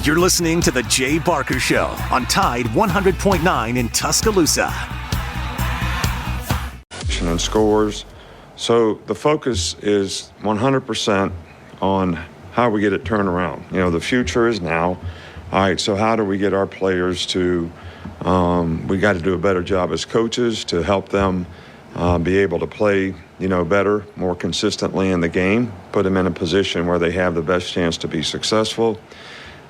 You're listening to The Jay Barker Show on Tide 100.9 in Tuscaloosa. And scores. So the focus is 100% on how we get it turned around. You know, the future is now. All right, so how do we get our players to, we got to do a better job as coaches to help them be able to play, better, more consistently in the game, put them in a position where they have the best chance to be successful.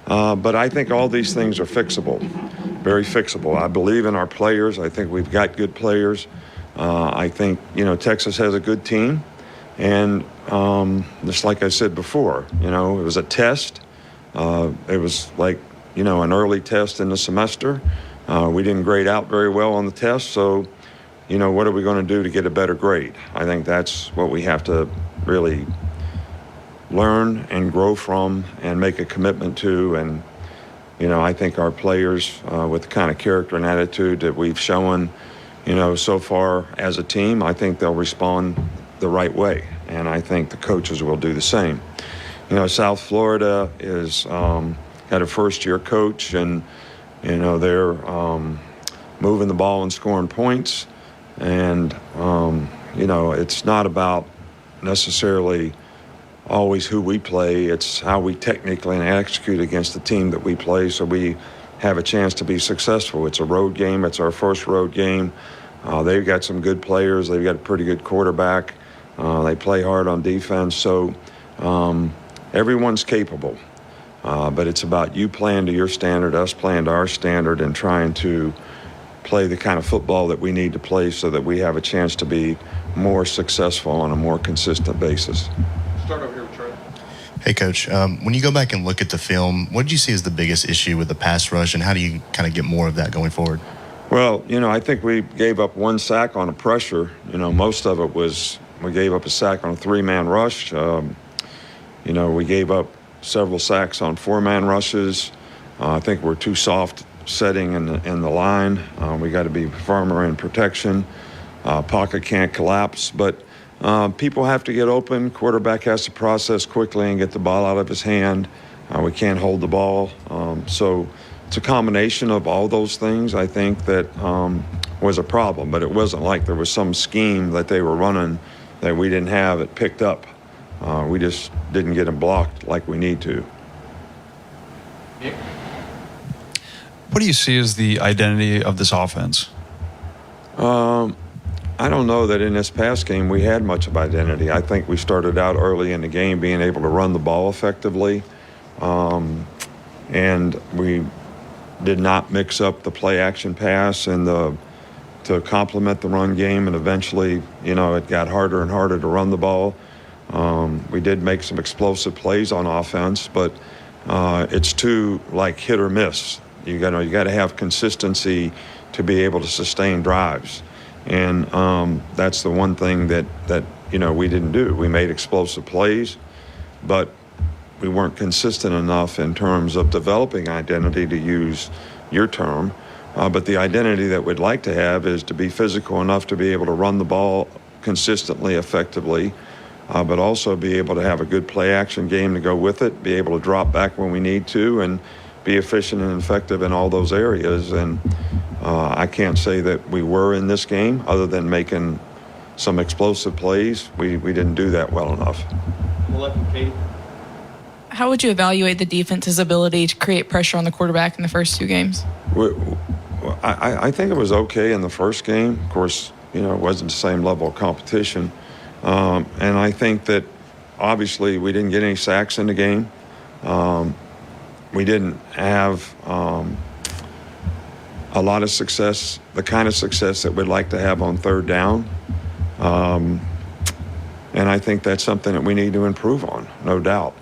But I think all these things are fixable, very fixable. I believe in our players. I think we've got good players. I think, Texas has a good team. And just like I said before, it was a test. It was like, an early test in the semester. We didn't grade out very well on the test. So, what are we going to do to get a better grade? I think that's what we have to really learn and grow from and make a commitment to. And, I think our players with the kind of character and attitude that we've shown, so far as a team, I think they'll respond the right way. And I think the coaches will do the same. South Florida is got a first-year coach, and, they're moving the ball and scoring points. And, it's not about necessarily always who we play. It's how we technically and execute against the team that we play so we have a chance to be successful. It's a road game. It's our first road game. They've got some good players. They've got a pretty good quarterback. They play hard on defense. So everyone's capable. But it's about you playing to your standard, us playing to our standard, and trying to play the kind of football that we need to play so that we have a chance to be more successful on a more consistent basis. Start over here with Trey. Hey, Coach. When you go back and look at the film, what did you see as the biggest issue with the pass rush, and how do you kind of get more of that going forward? Well, I think we gave up one sack on a pressure. Most of it was we gave up a sack on a three-man rush. We gave up several sacks on four-man rushes. I think we're too soft setting in the line. We got to be firmer in protection. Pocket can't collapse, but people have to get open. Quarterback has to process quickly and get the ball out of his hand. We can't hold the ball. So it's a combination of all those things, I think, that was a problem. But it wasn't like there was some scheme that they were running that we didn't have it picked up. We just didn't get them blocked like we need to. What do you see as the identity of this offense? I don't know that in this past game we had much of identity. I think we started out early in the game being able to run the ball effectively. And we did not mix up the play-action pass and to complement the run game. And eventually, it got harder and harder to run the ball. We did make some explosive plays on offense, but it's too hit or miss. You got to have consistency to be able to sustain drives, and that's the one thing that we didn't do. We made explosive plays, but we weren't consistent enough in terms of developing identity, to use your term. But the identity that we'd like to have is to be physical enough to be able to run the ball consistently, effectively. But also be able to have a good play-action game to go with it, be able to drop back when we need to, and be efficient and effective in all those areas. And I can't say that we were in this game, other than making some explosive plays. We didn't do that well enough. How would you evaluate the defense's ability to create pressure on the quarterback in the first two games? I think it was okay in the first game. Of course, it wasn't the same level of competition. And I think that obviously we didn't get any sacks in the game. We didn't have a lot of success, the kind of success that we'd like to have on third down. And I think that's something that we need to improve on, no doubt.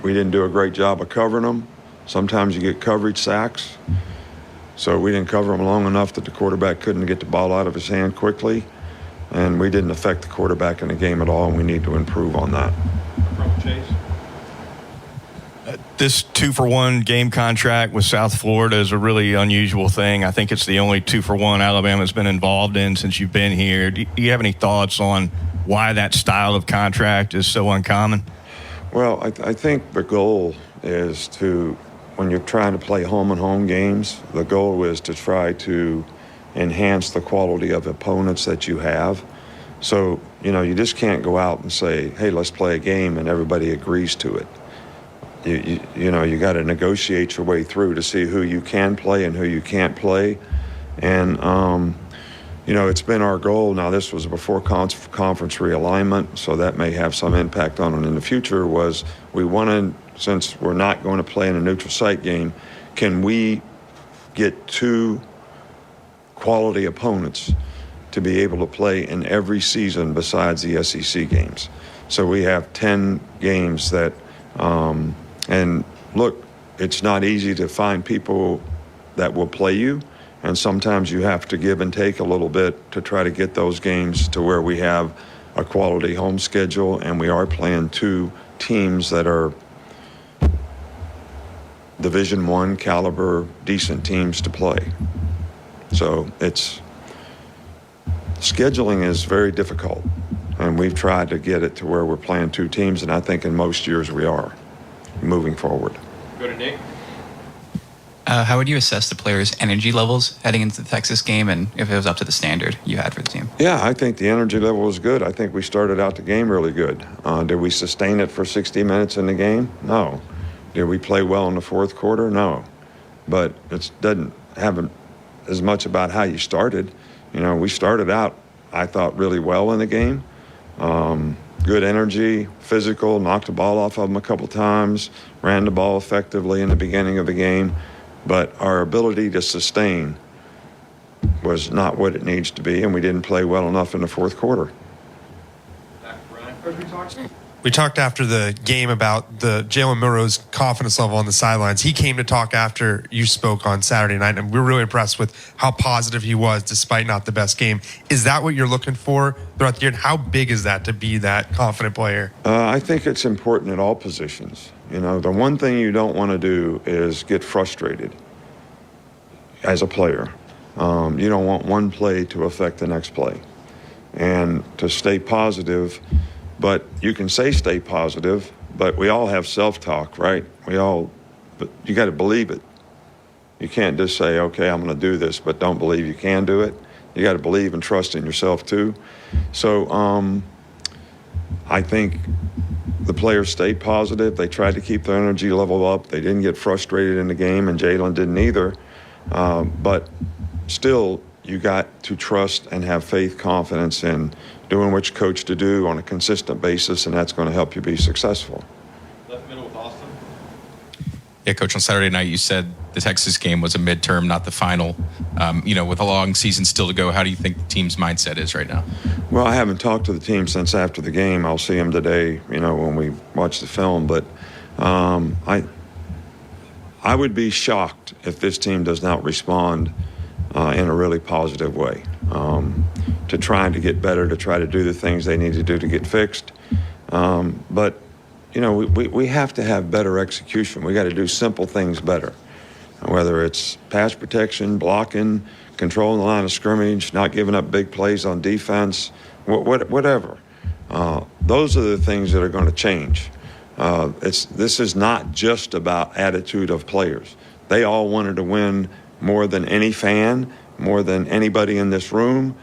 We didn't do a great job of covering them. Sometimes you get coverage sacks. So we didn't cover them long enough that the quarterback couldn't get the ball out of his hand quickly. And we didn't affect the quarterback in the game at all, and we need to improve on that. Chase? This 2-for-1 game contract with South Florida is a really unusual thing. I think it's the only 2-for-1 Alabama's been involved in since you've been here. Do you have any thoughts on why that style of contract is so uncommon? Well, I think the goal is to, when you're trying to play home and home games, the goal is to try to enhance the quality of opponents that you have. So, you just can't go out and say, hey, let's play a game, and everybody agrees to it. You got to negotiate your way through to see who you can play and who you can't play. And, it's been our goal. Now, this was before conference realignment, so that may have some impact on it in the future, was we wanted, since we're not going to play in a neutral site game, can we get 2 quality opponents to be able to play in every season besides the SEC games? So we have 10 games that, and look, it's not easy to find people that will play you. And sometimes you have to give and take a little bit to try to get those games to where we have a quality home schedule, and we are playing 2 teams that are Division I caliber, decent teams to play. So scheduling is very difficult, and we've tried to get it to where we're playing 2 teams, and I think in most years we are moving forward. Go to Nick. How would you assess the players' energy levels heading into the Texas game, and if it was up to the standard you had for the team? Yeah, I think the energy level was good. I think we started out the game really good. Did we sustain it for 60 minutes in the game? No. Did we play well in the fourth quarter? No. But it doesn't have as much about how you started. We started out, I thought, really well in the game. Good energy, physical, knocked the ball off of them a couple times, ran the ball effectively in the beginning of the game. But our ability to sustain was not what it needs to be, and we didn't play well enough in the fourth quarter. We talked after the game about the Jalen Milroe's confidence level on the sidelines. He came to talk after you spoke on Saturday night, and we were really impressed with how positive he was despite not the best game. Is that what you're looking for throughout the year, and how big is that to be that confident player? I think it's important at all positions. The one thing you don't want to do is get frustrated as a player. You don't want one play to affect the next play. And to stay positive, but you can say stay positive, but we all have self-talk, right? But you got to believe it. You can't just say, okay, I'm going to do this, but don't believe you can do it. You got to believe and trust in yourself too. So I think the players stayed positive. They tried to keep their energy level up. They didn't get frustrated in the game, and Jalen didn't either. But still, you got to trust and have faith, confidence in doing what you're coached to do on a consistent basis, and that's going to help you be successful. Left middle with Austin. Yeah, Coach, on Saturday night you said the Texas game was a midterm, not the final. With a long season still to go, how do you think the team's mindset is right now? Well, I haven't talked to the team since after the game. I'll see them today, when we watch the film. But I would be shocked if this team does not respond in a really positive way to trying to get better, to try to do the things they need to do to get fixed. But we have to have better execution. We got to do simple things better, whether it's pass protection, blocking, controlling the line of scrimmage, not giving up big plays on defense, whatever. Those are the things that are going to change. This is not just about attitude of players. They all wanted to win more than any fan, more than anybody in this room,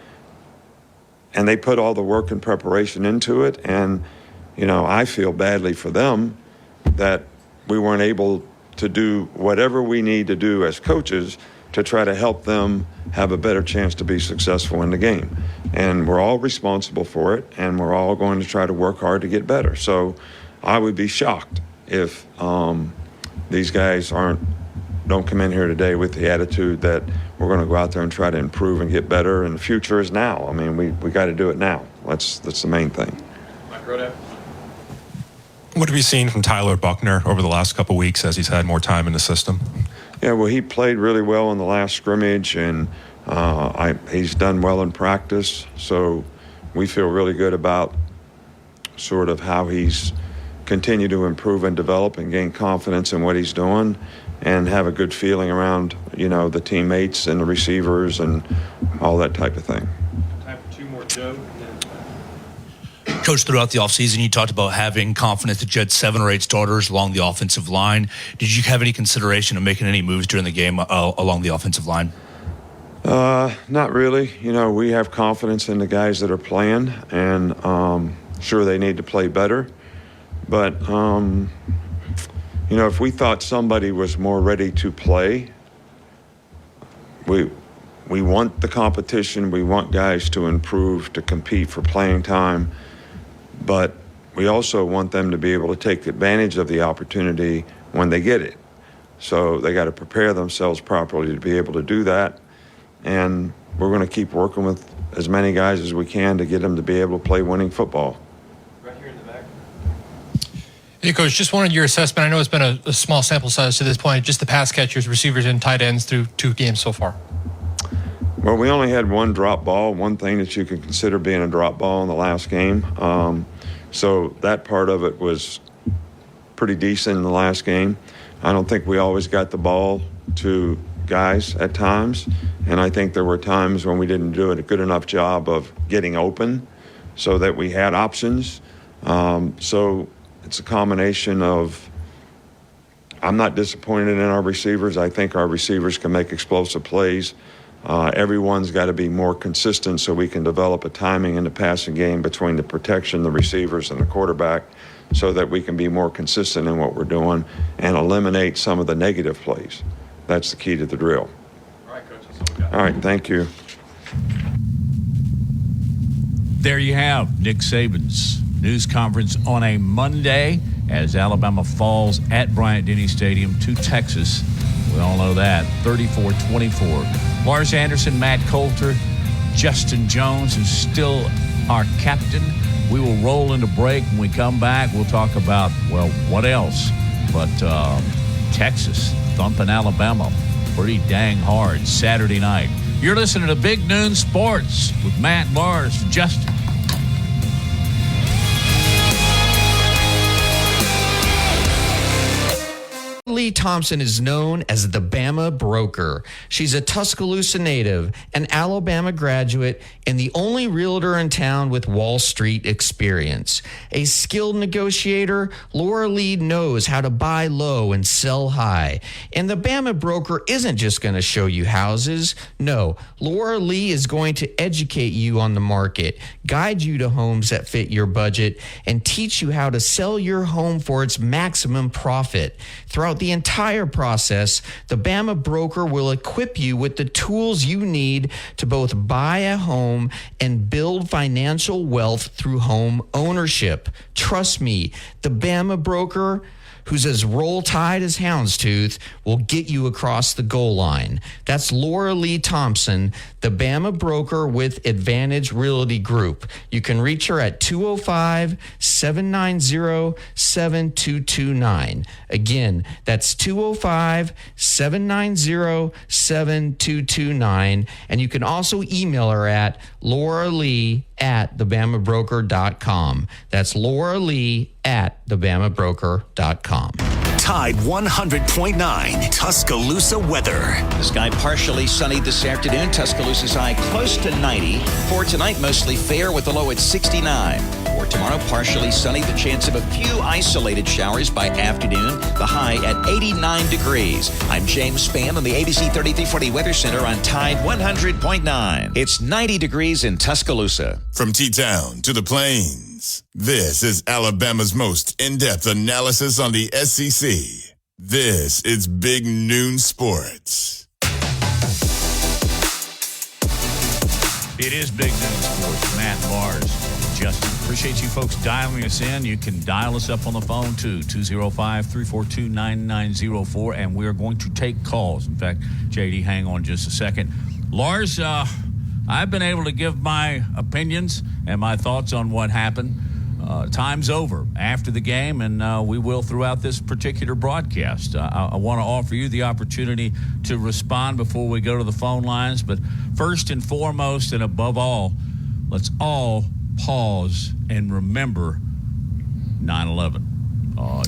and they put all the work and preparation into it. And I feel badly for them that we weren't able to do whatever we need to do as coaches to try to help them have a better chance to be successful in the game. And we're all responsible for it, and we're all going to try to work hard to get better. So I would be shocked if these guys don't come in here today with the attitude that we're going to go out there and try to improve and get better, and the future is now. I mean, we got to do it now. That's the main thing. Mike Rodak. What have you seen from Tyler Buckner over the last couple of weeks as he's had more time in the system? Yeah, well, he played really well in the last scrimmage, and he's done well in practice. So we feel really good about sort of how he's continued to improve and develop and gain confidence in what he's doing, and have a good feeling around, the teammates and the receivers and all that type of thing. Time for 2 more, Joe. Coach, throughout the offseason, you talked about having confidence that you had 7 or 8 starters along the offensive line. Did you have any consideration of making any moves during the game along the offensive line? Not really. We have confidence in the guys that are playing, and sure, they need to play better. But, if we thought somebody was more ready to play, we want the competition. We want guys to improve, to compete for playing time. But we also want them to be able to take advantage of the opportunity when they get it. So they got to prepare themselves properly to be able to do that. And we're going to keep working with as many guys as we can to get them to be able to play winning football. Right here in the back. Hey, Coach, just wanted your assessment. I know it's been a small sample size to this point, just the pass catchers, receivers, and tight ends through 2 games so far. Well, we only had one drop ball, one thing that you could consider being a drop ball in the last game. So that part of it was pretty decent in the last game. I don't think we always got the ball to guys at times, and I think there were times when we didn't do a good enough job of getting open so that we had options. So it's a combination of, I'm not disappointed in our receivers. I think our receivers can make explosive plays. Everyone's got to be more consistent so we can develop a timing in the passing game between the protection, the receivers, and the quarterback so that we can be more consistent in what we're doing and eliminate some of the negative plays. That's the key to the drill. All right, Coach. That's all we got. All right, thank you. There you have Nick Saban's news conference on a Monday as Alabama falls at Bryant-Denny Stadium to Texas. We all know that, 34-24. Lars Anderson, Matt Coulter, Justin Jones, who's still our captain. We will roll into break. When we come back, we'll talk about, well, what else? But Texas thumping Alabama pretty dang hard Saturday night. You're listening to Big Noon Sports with Matt, Lars, Justin. Lee Thompson is known as the Bama Broker. She's a Tuscaloosa native, an Alabama graduate, and the only realtor in town with Wall Street experience. A skilled negotiator, Laura Lee knows how to buy low and sell high. And the Bama Broker isn't just going to show you houses. No, Laura Lee is going to educate you on the market, guide you to homes that fit your budget, and teach you how to sell your home for its maximum profit. Throughout the entire process, the Bama Broker will equip you with the tools you need to both buy a home and build financial wealth through home ownership. Trust me, the Bama Broker, who's as roll-tide as houndstooth, will get you across the goal line. That's Laura Lee Thompson, the Bama Broker with Advantage Realty Group. You can reach her at 205-790-7229. Again, that's 205-790-7229. And you can also email her at lauralee@thebamabroker.com. That's Laura Lee at thebamabroker.com. Tide 100.9 Tuscaloosa weather. The sky partially sunny this afternoon. Tuscaloosa's high close to 90. For tonight, mostly fair with a low at 69. For tomorrow, partially sunny. The chance of a few isolated showers by afternoon. The high at 89 degrees. I'm James Spann on the ABC 3340 Weather Center on Tide 100.9. It's 90 degrees in Tuscaloosa. From T-Town to the Plains, this is Alabama's most in-depth analysis on the SEC. This is Big Noon Sports. It is Big Noon Sports. Matt, Lars, Justin. Appreciate you folks dialing us in. You can dial us up on the phone too, 205-342-9904, and we're going to take calls. In fact, JD, hang on just a second. Lars, I've been able to give my opinions and my thoughts on what happened. Time's over after the game, and we will throughout this particular broadcast. I want to offer you the opportunity to respond before we go to the phone lines. But first and foremost, and above all, let's all pause and remember 9/11.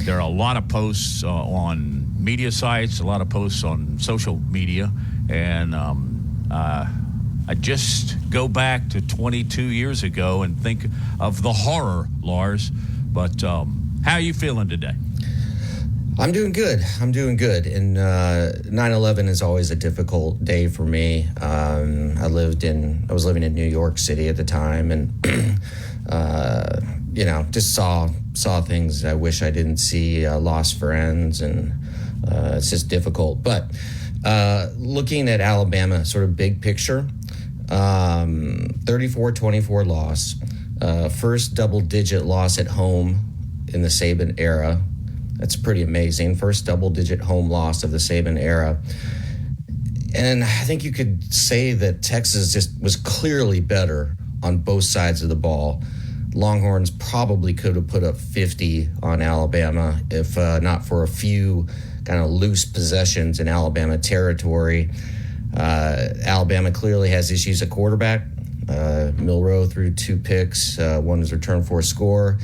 There are a lot of posts on media sites, a lot of posts on social media, and I just go back to 22 years ago and think of the horror, Lars. But how are you feeling today? I'm doing good. And 9/11 is always a difficult day for me. I was living in New York City at the time, and just saw things I wish I didn't see. Lost friends, and it's just difficult. But looking at Alabama, sort of big picture, 34-24 loss, first double-digit loss at home in the Saban era. That's pretty amazing. First double-digit home loss of the Saban era. And I think you could say that Texas just was clearly better on both sides of the ball. Longhorns probably could have put up 50 on Alabama if not for a few kind of loose possessions in Alabama territory. Alabama clearly has issues at quarterback. Milroe threw 2 picks. One was returned for a score.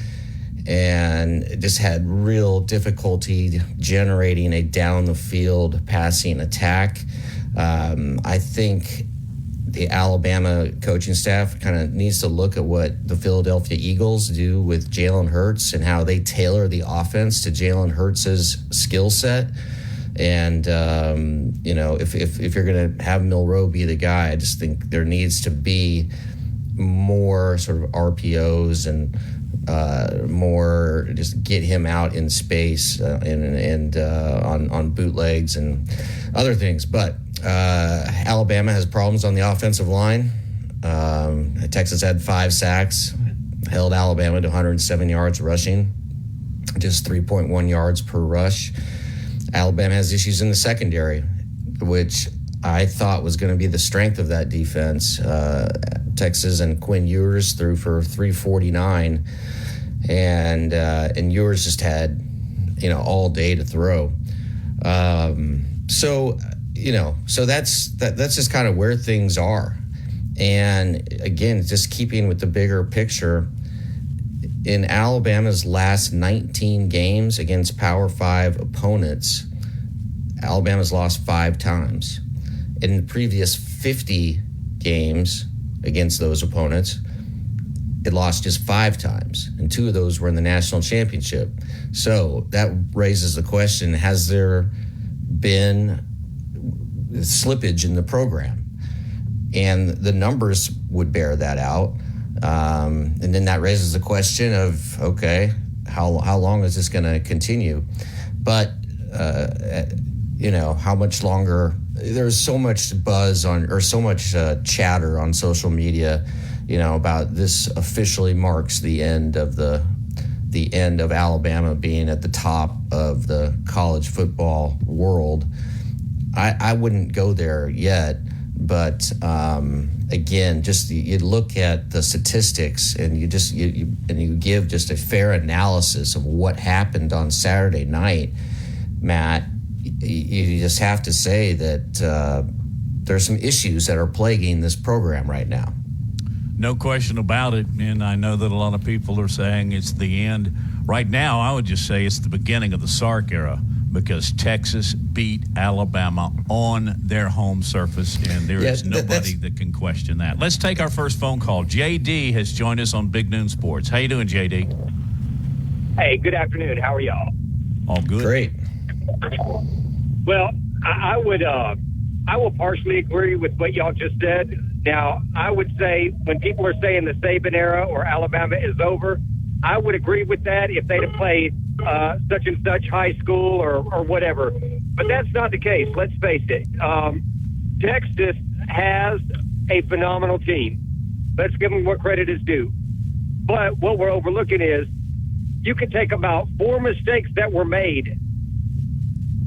And just had real difficulty generating a down-the-field passing attack. I think the Alabama coaching staff kind of needs to look at what the Philadelphia Eagles do with Jalen Hurts and how they tailor the offense to Jalen Hurts' skill set. And, if you're going to have Milroe be the guy, I just think there needs to be more sort of RPOs and more just get him out in space and on bootlegs and other things. But Alabama has problems on the offensive line. Texas had 5 sacks, held Alabama to 107 yards rushing, just 3.1 yards per rush. Alabama has issues in the secondary, which I thought was going to be the strength of that defense. Texas and Quinn Ewers threw for 349, and Ewers just had, all day to throw. So that's just kind of where things are. And again, just keeping with the bigger picture, in Alabama's last 19 games against Power 5 opponents, Alabama's lost 5 times. In the previous 50 games against those opponents, it lost just 5 times, and 2 of those were in the national championship. So that raises the question, has there been slippage in the program? And the numbers would bear that out. And then that raises the question of, okay, how long is this going to continue? But, how much longer? There's so much buzz or so much chatter on social media, about this officially marks the end of Alabama being at the top of the college football world. I wouldn't go there yet, but again, just you look at the statistics and you give just a fair analysis of what happened on Saturday night, Matt. You just have to say that there's some issues that are plaguing this program right now. No question about it. And I know that a lot of people are saying it's the end. Right now, I would just say it's the beginning of the Sark era, because Texas beat Alabama on their home surface, and there is nobody that can question that. Let's take our first phone call. JD has joined us on Big Noon Sports. How you doing, JD? Hey, good afternoon. How are y'all? All good. Great. Well, I will partially agree with what y'all just said. Now, I would say when people are saying the Saban era or Alabama is over, I would agree with that if they'd have played such and such high school or whatever. But that's not the case. Let's face it. Texas has a phenomenal team. Let's give them what credit is due. But what we're overlooking is you can take about 4 mistakes that were made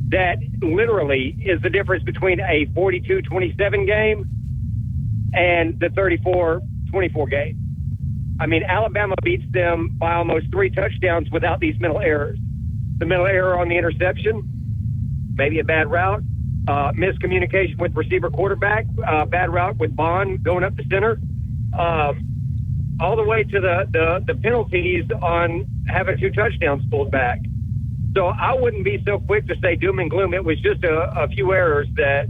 that literally is the difference between a 42-27 game and the 34-24 game. I mean, Alabama beats them by almost 3 touchdowns without these mental errors. The mental error on the interception, maybe a bad route, miscommunication with receiver quarterback, bad route with Bond going up the center, all the way to the penalties on having 2 touchdowns pulled back. So I wouldn't be so quick to say doom and gloom. It was just a few errors that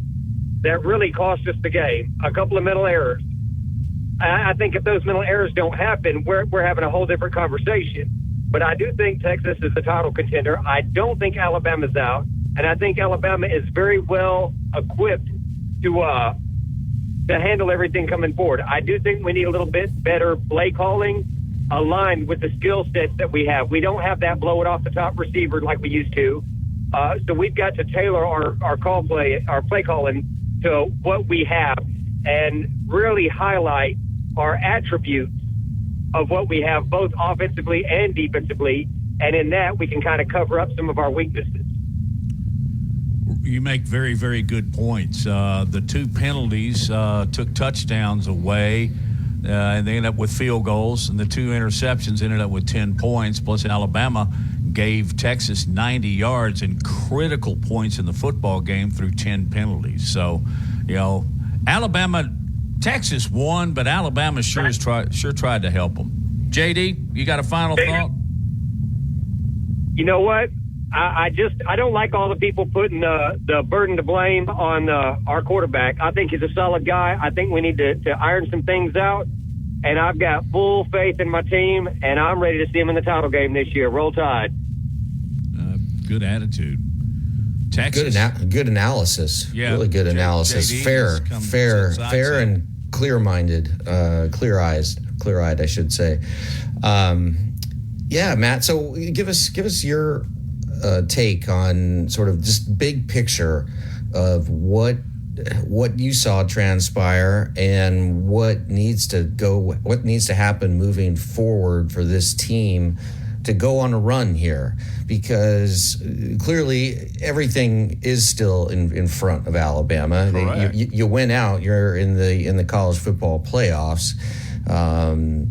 that really cost us the game. A couple of mental errors. I think if those mental errors don't happen, we're having a whole different conversation. But I do think Texas is the title contender. I don't think Alabama's out, and I think Alabama is very well equipped to handle everything coming forward. I do think we need a little bit better play calling aligned with the skill sets that we have. We don't have that blow it off the top receiver like we used to. So we've got to tailor our play calling to what we have and really highlight our attributes of what we have both offensively and defensively. And in that, we can kind of cover up some of our weaknesses. You make very, very good points. The 2 penalties took touchdowns away, and they ended up with field goals, and the 2 interceptions ended up with 10 points. Plus, Alabama gave Texas 90 yards and critical points in the football game through 10 penalties. So, Texas won, but Alabama sure tried to help them. JD, you got a final thought? You know what? I don't like all the people putting the burden to blame on our quarterback. I think he's a solid guy. I think we need to iron some things out, and I've got full faith in my team, and I'm ready to see him in the title game this year. Roll Tide. Good attitude. Texas. Good analysis. Yeah, really good analysis. JD Fair, and clear-minded, clear-eyed, I should say. Yeah, Matt. So give us your take on sort of just big picture of what you saw transpire and what needs to happen moving forward for this team to go on a run here, because clearly everything is still in front of Alabama. You win out, you're in the college football playoffs.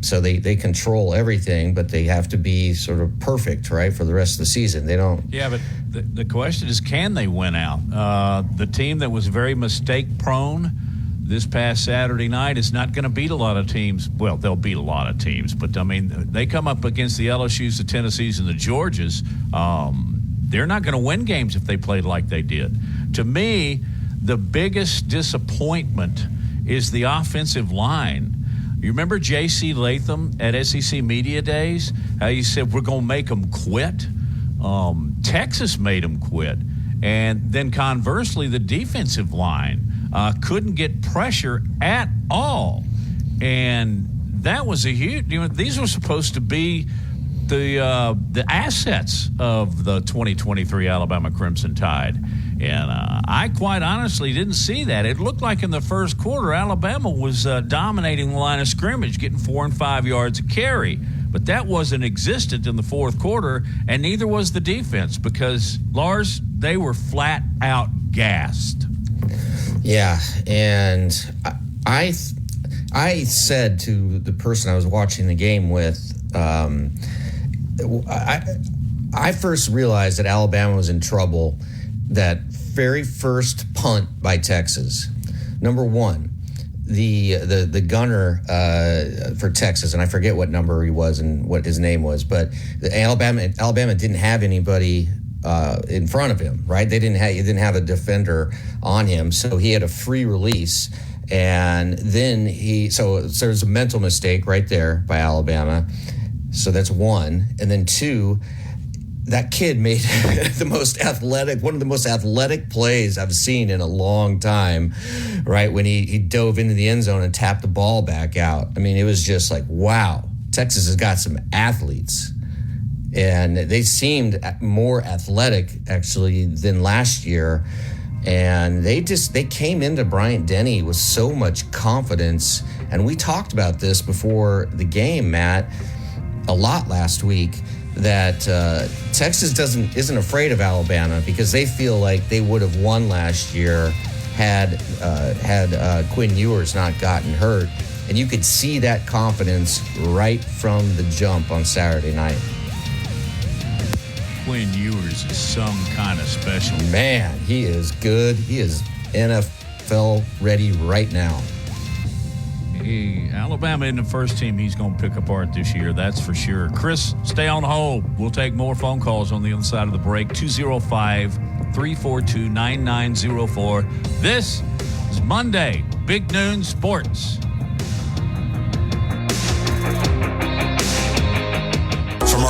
So they control everything, but they have to be sort of perfect, right, for the rest of the season. They don't. Yeah, but the question is, can they win out? The team that was very mistake-prone this past Saturday night is not going to beat a lot of teams. Well, they'll beat a lot of teams, but, I mean, they come up against the LSUs, the Tennessees, and the Georgias. They're not going to win games if they played like they did. To me, the biggest disappointment is the offensive line. You remember J.C. Latham at SEC Media Days? How he said, we're going to make them quit? Texas made them quit. And then conversely, the defensive line couldn't get pressure at all. And that was a huge, these were supposed to be the assets of the 2023 Alabama Crimson Tide. And I quite honestly didn't see that. It looked like in the first quarter, Alabama was dominating the line of scrimmage, getting 4 and 5 yards a carry. But that wasn't existent in the fourth quarter, and neither was the defense, because, Lars, they were flat out gassed. Yeah, and I said to the person I was watching the game with, I first realized that Alabama was in trouble that very first punt by Texas. Number one, the gunner for Texas, and I forget what number he was and what his name was, but Alabama didn't have anybody in front of him, right? He didn't have a defender on him, so he had a free release, and then so there's a mental mistake right there by Alabama. So that's one, and then two, that kid made one of the most athletic plays I've seen in a long time, right? When he dove into the end zone and tapped the ball back out. I mean, it was just like, wow, Texas has got some athletes. And they seemed more athletic, actually, than last year. And they came into Bryant-Denny with so much confidence. And we talked about this before the game, Matt, a lot last week, that Texas isn't afraid of Alabama because they feel like they would have won last year had Quinn Ewers not gotten hurt. And you could see that confidence right from the jump on Saturday night. Quinn Ewers is some kind of special. Man, he is good. He is NFL ready right now. Alabama isn't the first team he's going to pick apart this year, that's for sure. Chris, stay on hold. We'll take more phone calls on the other side of the break. 205-342-9904. This It's Monday, Big Noon Sports.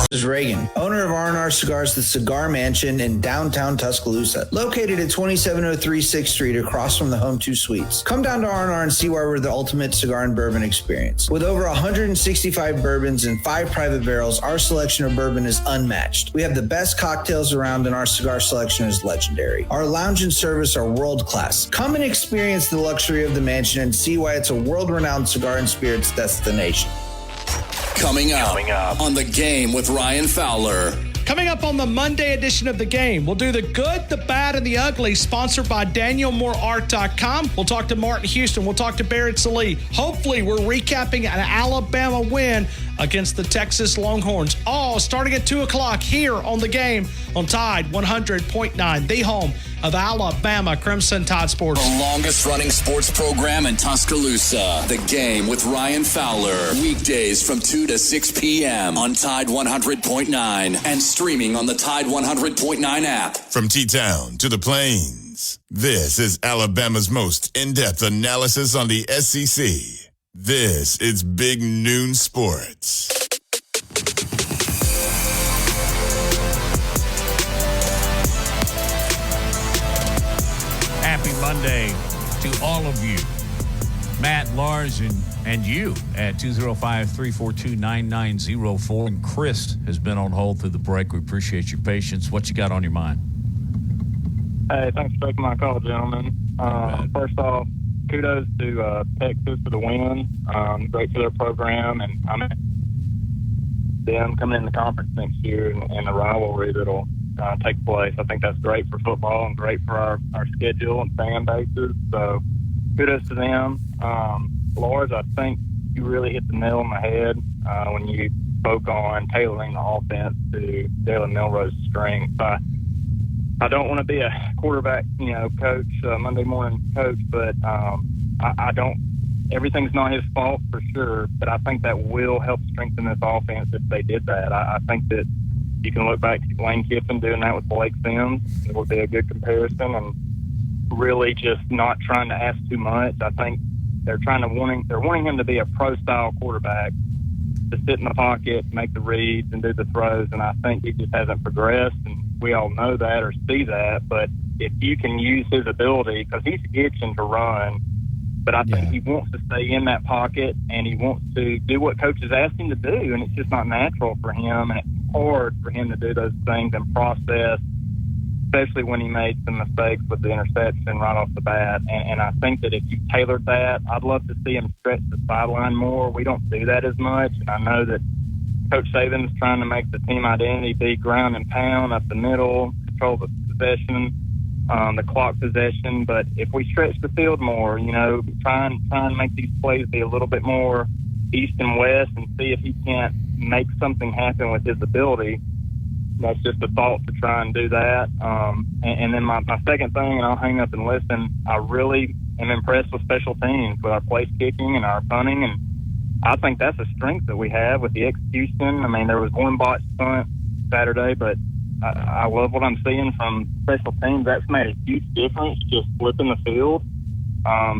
This is Reagan, owner of R&R Cigars, the Cigar Mansion in downtown Tuscaloosa, located at 2703 6th Street across from the Home 2 Suites. Come down to R&R and see why we're the ultimate cigar and bourbon experience. With over 165 bourbons and 5 private barrels, our selection of bourbon is unmatched. We have the best cocktails around and our cigar selection is legendary. Our lounge and service are world-class. Come and experience the luxury of the mansion and see why it's a world-renowned cigar and spirits destination. Coming up on The Game with Ryan Fowler. Coming up on the Monday edition of The Game, we'll do the good, the bad, and the ugly, sponsored by DanielMooreArt.com. We'll talk to Martin Houston. We'll talk to Barrett Sallee. Hopefully, we're recapping an Alabama win against the Texas Longhorns, all starting at 2 o'clock here on The Game on Tide 100.9, the home of Alabama Crimson Tide Sports. The longest running sports program in Tuscaloosa. The Game with Ryan Fowler. Weekdays from 2 to 6 p.m. on Tide 100.9 and streaming on the Tide 100.9 app. From T-Town to the Plains, this is Alabama's most in-depth analysis on the SEC. This is Big Noon Sports. Happy Monday to all of you. Matt, Lars, and you at 205-342-9904. And Chris has been on hold through the break. We appreciate your patience. What you got on your mind? Hey, thanks for taking my call, gentlemen. First off, kudos to Texas for the win. Great for their program, and them coming in the conference next year and the rivalry that'll take place. I think that's great for football and great for our schedule and fan bases. So kudos to them. Lars, I think you really hit the nail on the head when you spoke on tailoring the offense to Jalen Milroe's strengths. I don't want to be a quarterback, coach, Monday morning coach, but I don't. Everything's not his fault for sure, but I think that will help strengthen this offense if they did that. I think that you can look back to Lane Kiffin doing that with Blake Sims. It would be a good comparison, and really just not trying to ask too much. I think they're wanting him to be a pro-style quarterback, to sit in the pocket, make the reads, and do the throws, and I think he just hasn't progressed, and we all know that or see that. But if you can use his ability, because he's itching to run, but I think he wants to stay in that pocket and he wants to do what coaches ask him to do, and it's just not natural for him, and it's hard for him to do those things and process, especially when he made some mistakes with the interception right off the bat. And I think that if you tailored that, I'd love to see him stretch the sideline more. We don't do that as much, and I know that Coach Saban's trying to make the team identity be ground and pound up the middle, control the possession, the clock possession. But if we stretch the field more, try and make these plays be a little bit more east and west, and see if he can't make something happen with his ability. That's just a thought to try and do that. And then my second thing, and I'll hang up and listen, I really am impressed with special teams, with our place kicking and our punting, and I think that's a strength that we have with the execution. I mean, there was one botched punt Saturday, but I love what I'm seeing from special teams. That's made a huge difference, just flipping the field.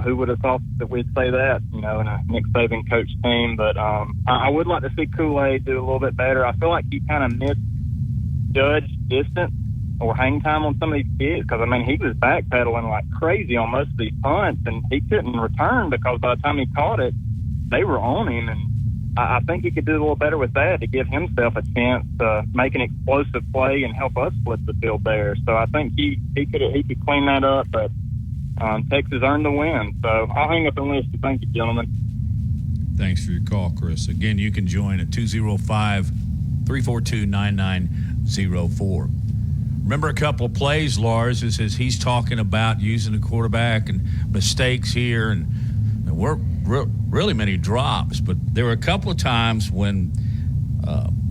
Who would have thought that we'd say that, in a Nick Saban coach team? But I would like to see Kool-Aid do a little bit better. I feel like he kind of misjudged distance or hang time on some of these kids, because, he was backpedaling like crazy on most of these punts, and he couldn't return because by the time he caught it, they were on him. And I think he could do a little better with that to give himself a chance to make an explosive play and help us flip the field there. So I think he could clean that up, but Texas earned the win. So I'll hang up and listen. Thank you, gentlemen. Thanks for your call, Chris. Again, you can join at 205-342-9904. Remember a couple of plays, Lars, as he's talking about using the quarterback and mistakes here, and we're really many drops, but there were a couple of times when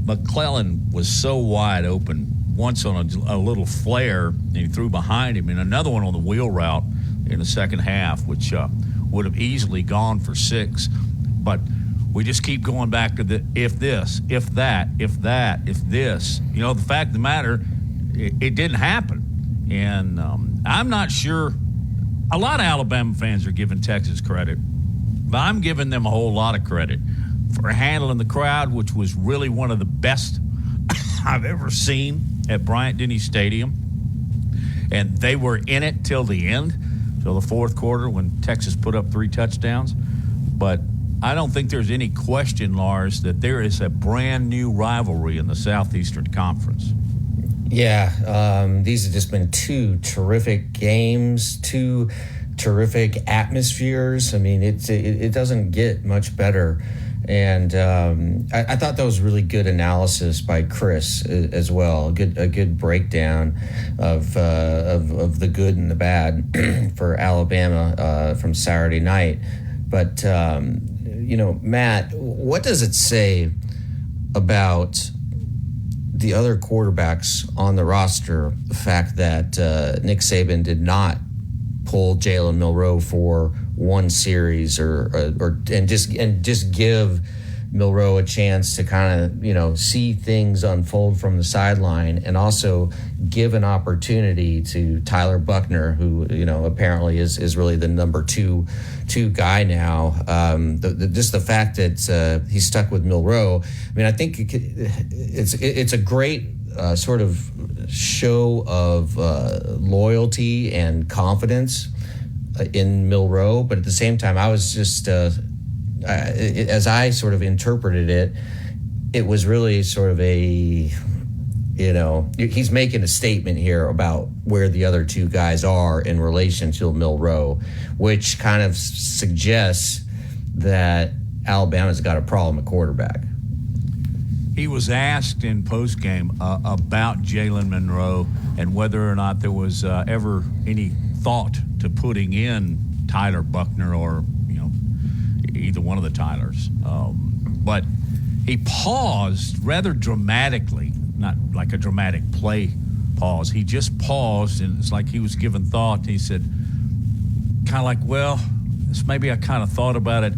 McClellan was so wide open, once on a little flare, and he threw behind him, and another one on the wheel route in the second half, which would have easily gone for 6. But we just keep going back to the if this, if that, if that, if this. The fact of the matter, it didn't happen. And I'm not sure a lot of Alabama fans are giving Texas credit, but I'm giving them a whole lot of credit for handling the crowd, which was really one of the best I've ever seen at Bryant-Denny Stadium. And they were in it till the end, till the fourth quarter when Texas put up 3 touchdowns. But I don't think there's any question, Lars, that there is a brand new rivalry in the Southeastern Conference. Yeah, these have just been 2 terrific games, 2 terrific atmospheres. I mean, it doesn't get much better. And I thought that was really good analysis by Chris as well. A good breakdown of the good and the bad for Alabama from Saturday night. But Matt, what does it say about the other quarterbacks on the roster? The fact that Nick Saban did not pull Jalen Milroe for one series and just give Milroe a chance to kind of see things unfold from the sideline, and also give an opportunity to Tyler Buchner, who apparently is really the number two guy now. Just the fact that he's stuck with Milroe, I mean, I think it's a great sort of show of loyalty and confidence in Milroe, but at the same time, I was just as I sort of interpreted it, it was really sort of he's making a statement here about where the other 2 guys are in relation to Milroe, which kind of suggests that Alabama's got a problem at quarterback. He was asked in postgame about Jalen Milroe and whether or not there was ever any thought to putting in Tyler Buchner or either one of the Tylers. But he paused rather dramatically, not like a dramatic play pause. He just paused, and it's like he was giving thought. He said, kind of like, well, this maybe I kind of thought about it,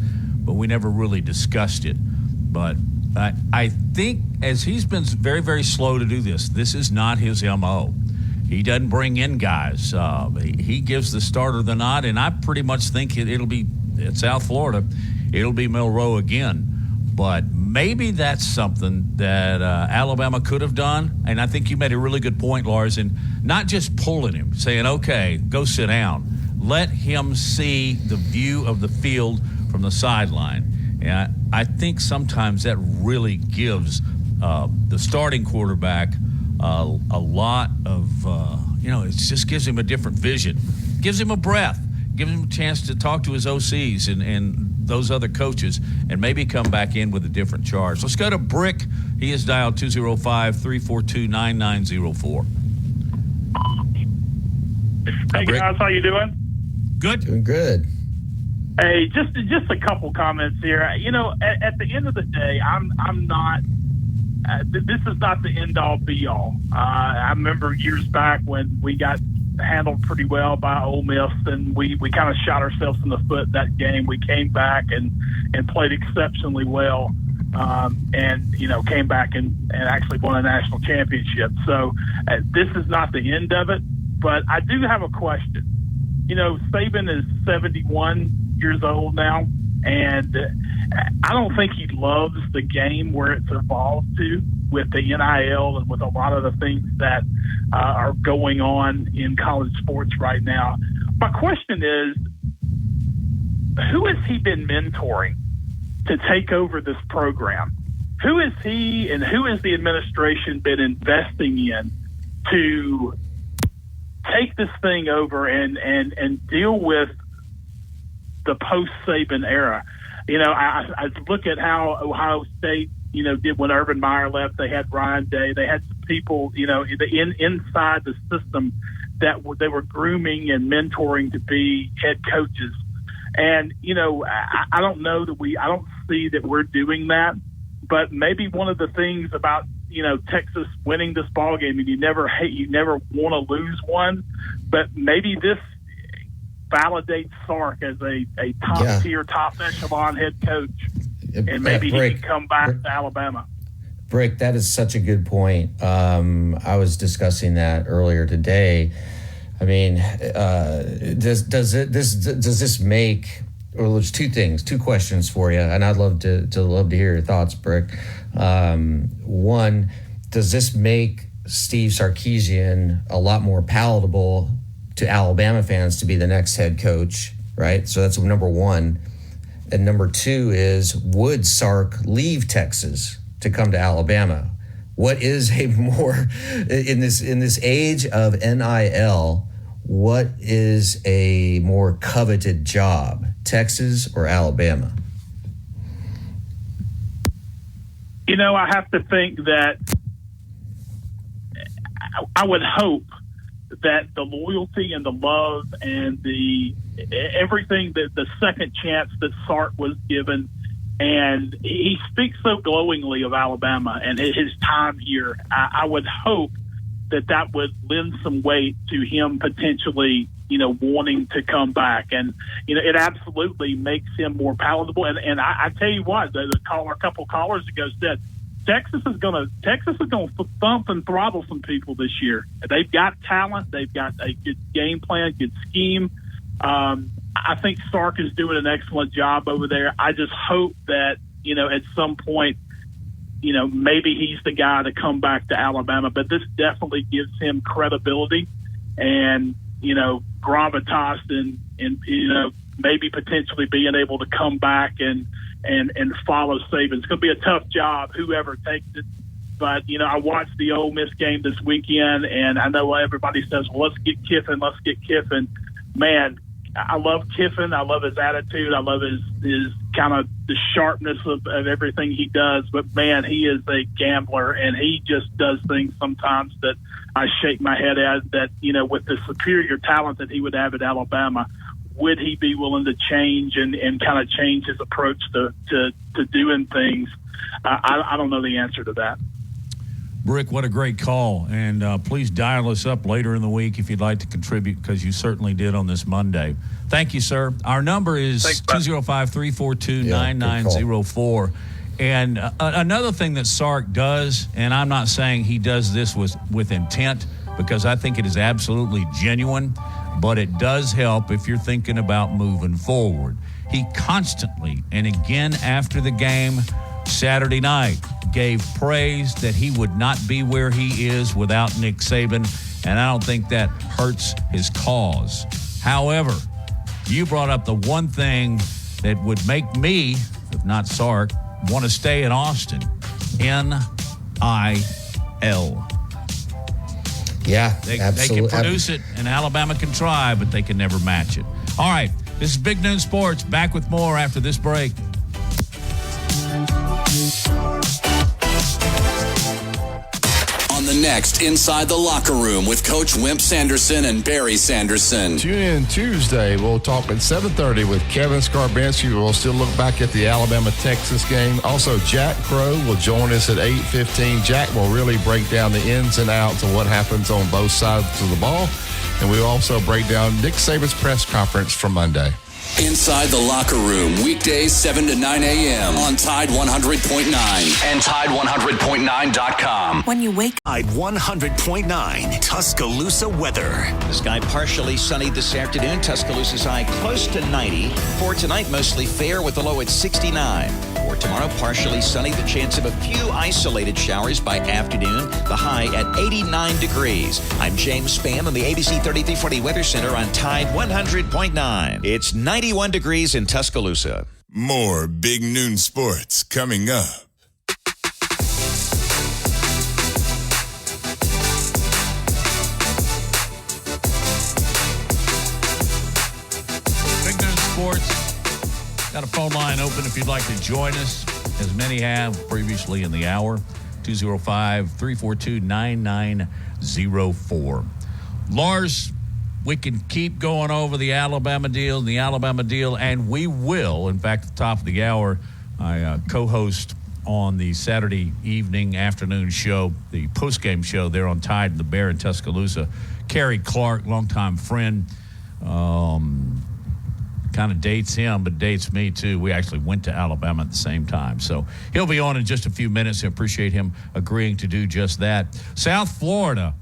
but we never really discussed it. But I think, as he's been very, very slow to do this is not his MO. He doesn't bring in guys. He gives the starter the nod, and I pretty much think it'll be at South Florida. It'll be Milroe again. But maybe that's something that Alabama could have done. And I think you made a really good point, Lars, in not just pulling him, saying, okay, go sit down. Let him see the view of the field from the sideline. And I think sometimes that really gives the starting quarterback a lot of, it just gives him a different vision, gives him a breath, gives him a chance to talk to his OCs and those other coaches, and maybe come back in with a different charge. Let's go to Brick. He is dialed 205-342-9904. Hey, guys, how you doing? Good. Doing good. Hey, just a couple comments here. At the end of the day, I'm not. This is not the end all be all. I remember years back when we got handled pretty well by Ole Miss, and we kind of shot ourselves in the foot that game. We came back and played exceptionally well, and came back and actually won a national championship. So this is not the end of it, but I do have a question. Saban is 71 years old now, and I don't think he loves the game where it's evolved to with the NIL and with a lot of the things that are going on in college sports right now. My question is, who has he been mentoring to take over this program? Who is he and who has the administration been investing in to take this thing over and deal with the post-Saban era? I look at how Ohio State, did when Urban Meyer left. They had Ryan Day. They had some people, inside the system that they were grooming and mentoring to be head coaches. And, I don't know that I don't see that we're doing that. But maybe one of the things about, Texas winning this ball game, and you never want to lose one, but maybe this validates Sark as a top-tier, top echelon head coach, and maybe he can come back to Alabama. Brick, that is such a good point. I was discussing that earlier today. I mean, does this make? Well, there's two questions for you, and I'd love to hear your thoughts, Brick. One, does this make Steve Sarkisian a lot more palatable to Alabama fans to be the next head coach, right? So that's number one. And number two is, would Sark leave Texas to come to Alabama? What is a more, in this age of NIL, what is a more coveted job, Texas or Alabama? You know, I have to think that I would hope that the loyalty and the love and the everything, that the second chance that Sark was given, and he speaks so glowingly of Alabama and his time here. I would hope that would lend some weight to him potentially, wanting to come back. And, it absolutely makes him more palatable. And I tell you what, a couple callers ago said, Texas is going to thump and throttle some people this year. They've got talent. They've got a good game plan, good scheme. I think Sark is doing an excellent job over there. I just hope that, at some point, maybe he's the guy to come back to Alabama, but this definitely gives him credibility and, gravitas and maybe potentially being able to come back and follow Saban. It's going to be a tough job, whoever takes it. But, I watched the Ole Miss game this weekend, and I know everybody says, well, let's get Kiffin. Man, I love Kiffin. I love his attitude. I love his kind of the sharpness of everything he does. But, man, he is a gambler, and he just does things sometimes that I shake my head at, that, with the superior talent that he would have at Alabama, would he be willing to change and kind of change his approach to doing things? I don't know the answer to that. Brick, what a great call. And please dial us up later in the week if you'd like to contribute, because you certainly did on this Monday. Thank you, sir. Our number is 205-342-9904. And another thing that Sark does, and I'm not saying he does this with intent, because I think it is absolutely genuine, but it does help if you're thinking about moving forward. He constantly, and again after the game Saturday night, gave praise that he would not be where he is without Nick Saban, and I don't think that hurts his cause. However, you brought up the one thing that would make me, if not Sark, want to stay in Austin: NIL. Yeah, they absolutely. can produce it, and Alabama can try, but they can never match it. All right, this is Big Noon Sports. Back with more after this break. On the next Inside the Locker Room with Coach Wimp Sanderson and Barry Sanderson. Tune in Tuesday. We'll talk at 7:30 with Kevin Skarbanski. We'll still look back at the Alabama-Texas game. Also, Jack Crow will join us at 8:15. Jack will really break down the ins and outs of what happens on both sides of the ball. And we'll also break down Nick Saban's press conference from Monday. Inside the Locker Room, weekdays 7 to 9 a.m. on Tide 100.9 and Tide100.9.com. When you wake Tide 100.9 Tuscaloosa weather. The sky partially sunny this afternoon. Tuscaloosa's high close to 90. For tonight, mostly fair with a low at 69. For tomorrow, partially sunny. The chance of a few isolated showers by afternoon. The high at 89 degrees. I'm James Spann on the ABC 3340 Weather Center on Tide 100.9. It's 91 degrees in Tuscaloosa. More Big Noon Sports coming up. Big Noon Sports. Got a phone line open if you'd like to join us, as many have previously in the hour. 205-342-9904. Lars, we can keep going over the Alabama deal and we will. In fact, at the top of the hour, I co-host on the Saturday evening, afternoon show, the post-game show there on Tide and the Bear in Tuscaloosa. Kerry Clark, longtime friend, kind of dates him, but dates me too. We actually went to Alabama at the same time. So he'll be on in just a few minutes. I appreciate him agreeing to do just that. South Florida.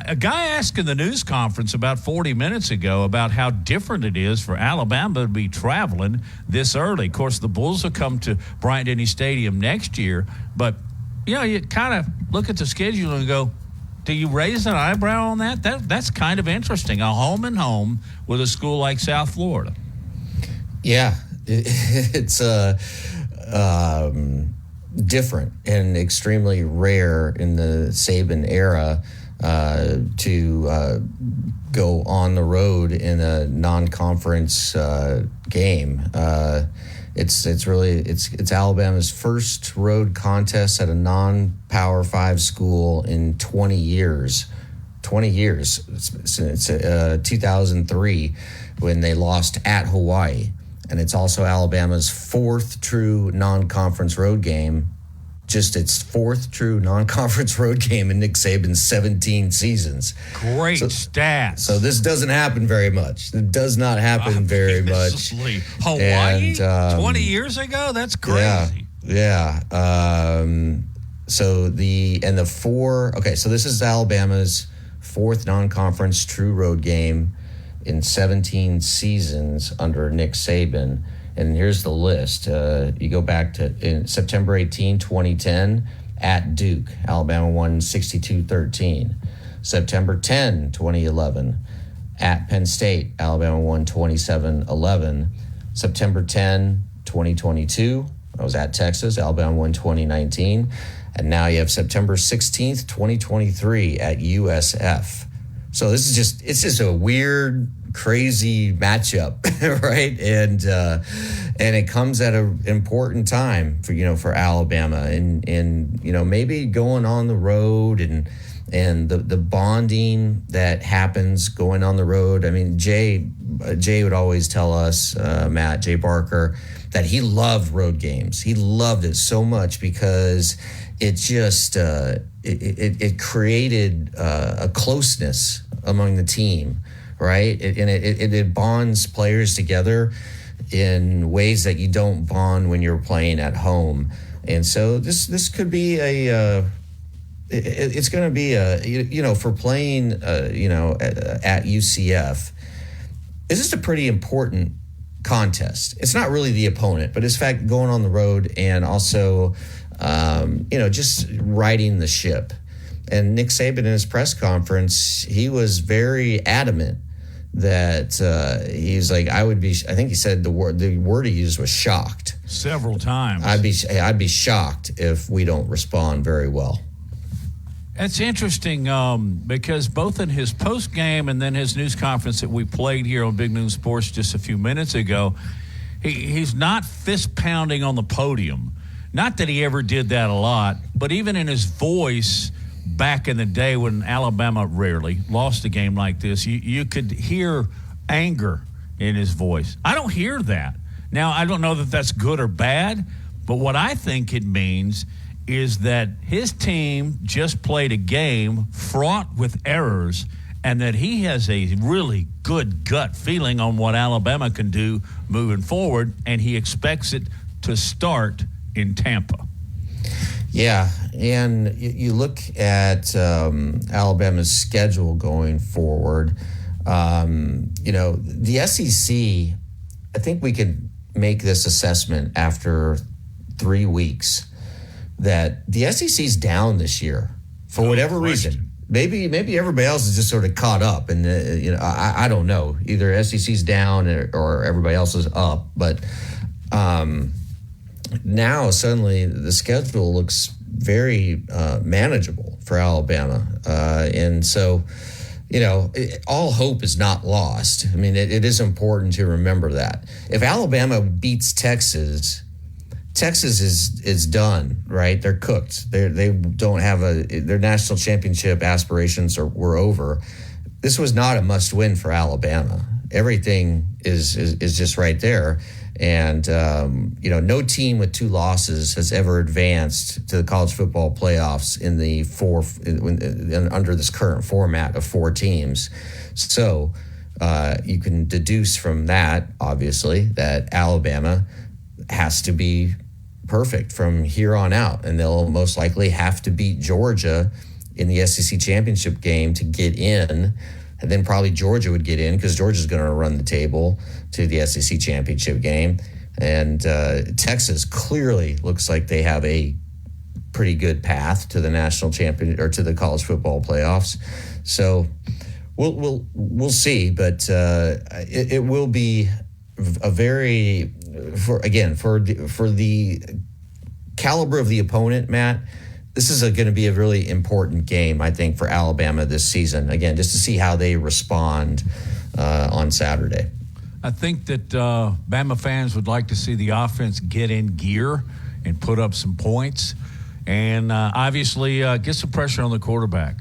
A guy asked in the news conference about 40 minutes ago about how different it is for Alabama to be traveling this early. Of course, the Bulls will come to Bryant-Denny Stadium next year, but you kind of look at the schedule and go, do you raise an eyebrow on that? That's kind of interesting. A home and home with a school like South Florida. Yeah, it's different and extremely rare in the Saban era to go on the road in a non-conference game. It's Alabama's first road contest at a non-Power 5 school in 20 years. 20 years since 2003 when they lost at Hawaii. And it's also Alabama's fourth true non-conference road game. Just its fourth true non-conference road game in Nick Saban's 17 seasons. Great stats. So this doesn't happen very much. It does not happen very much. Hawaii, 20 years ago? That's crazy. Yeah. So this is Alabama's fourth non-conference true road game in 17 seasons under Nick Saban. And here's the list. You go back to in September 18, 2010, at Duke. Alabama won 62-13. September 10, 2011, at Penn State. Alabama won 27-11. September 10, 2022, I was at Texas. Alabama won 2019. And now you have September 16th, 2023 at USF. So it's just a weird, crazy matchup, right? And it comes at an important time for Alabama, and maybe going on the road and the bonding that happens going on the road. I mean, Jay would always tell us, Matt, Jay Barker, that he loved road games. He loved it so much because it just it created a closeness among the team, right? It bonds players together in ways that you don't bond when you're playing at home. And so this could be it's going to be for playing at UCF. This is a pretty important contest. It's not really the opponent, but it's fact going on the road and also just riding the ship. And Nick Saban in his press conference, he was very adamant that he's like, I think he said the word he used was shocked. Several times. I'd be shocked if we don't respond very well. That's interesting because both in his post game and then his news conference that we played here on Big Noon Sports just a few minutes ago, he's not fist pounding on the podium. Not that he ever did that a lot, but even in his voice back in the day when Alabama rarely lost a game like this, you could hear anger in his voice. I don't hear that. Now, I don't know that that's good or bad, but what I think it means is that his team just played a game fraught with errors and that he has a really good gut feeling on what Alabama can do moving forward, and he expects it to start in Tampa. Yeah, and you look at Alabama's schedule going forward. The SEC, I think we could make this assessment after 3 weeks that the SEC's down this year for whatever reason. Maybe everybody else is just sort of caught up, and I don't know. Either SEC's down or everybody else is up, but now suddenly the schedule looks very manageable for Alabama, and so all hope is not lost. I mean, it is important to remember that if Alabama beats Texas is done, right? They're cooked. They don't have their national championship aspirations were over. This was not a must win for Alabama. Everything is just right there. And, no team with 2 losses has ever advanced to the college football playoffs in the under this current format of 4 teams. So you can deduce from that, obviously, that Alabama has to be perfect from here on out, and they'll most likely have to beat Georgia in the SEC championship game to get in, and then probably Georgia would get in because Georgia's going to run the table to the SEC championship game, and Texas clearly looks like they have a pretty good path to the national champion or to the college football playoffs. So we'll see, but it will be a very for the caliber of the opponent, Matt. This is going to be a really important game, I think, for Alabama this season. Again, just to see how they respond on Saturday. I think that Bama fans would like to see the offense get in gear and put up some points, and obviously get some pressure on the quarterback.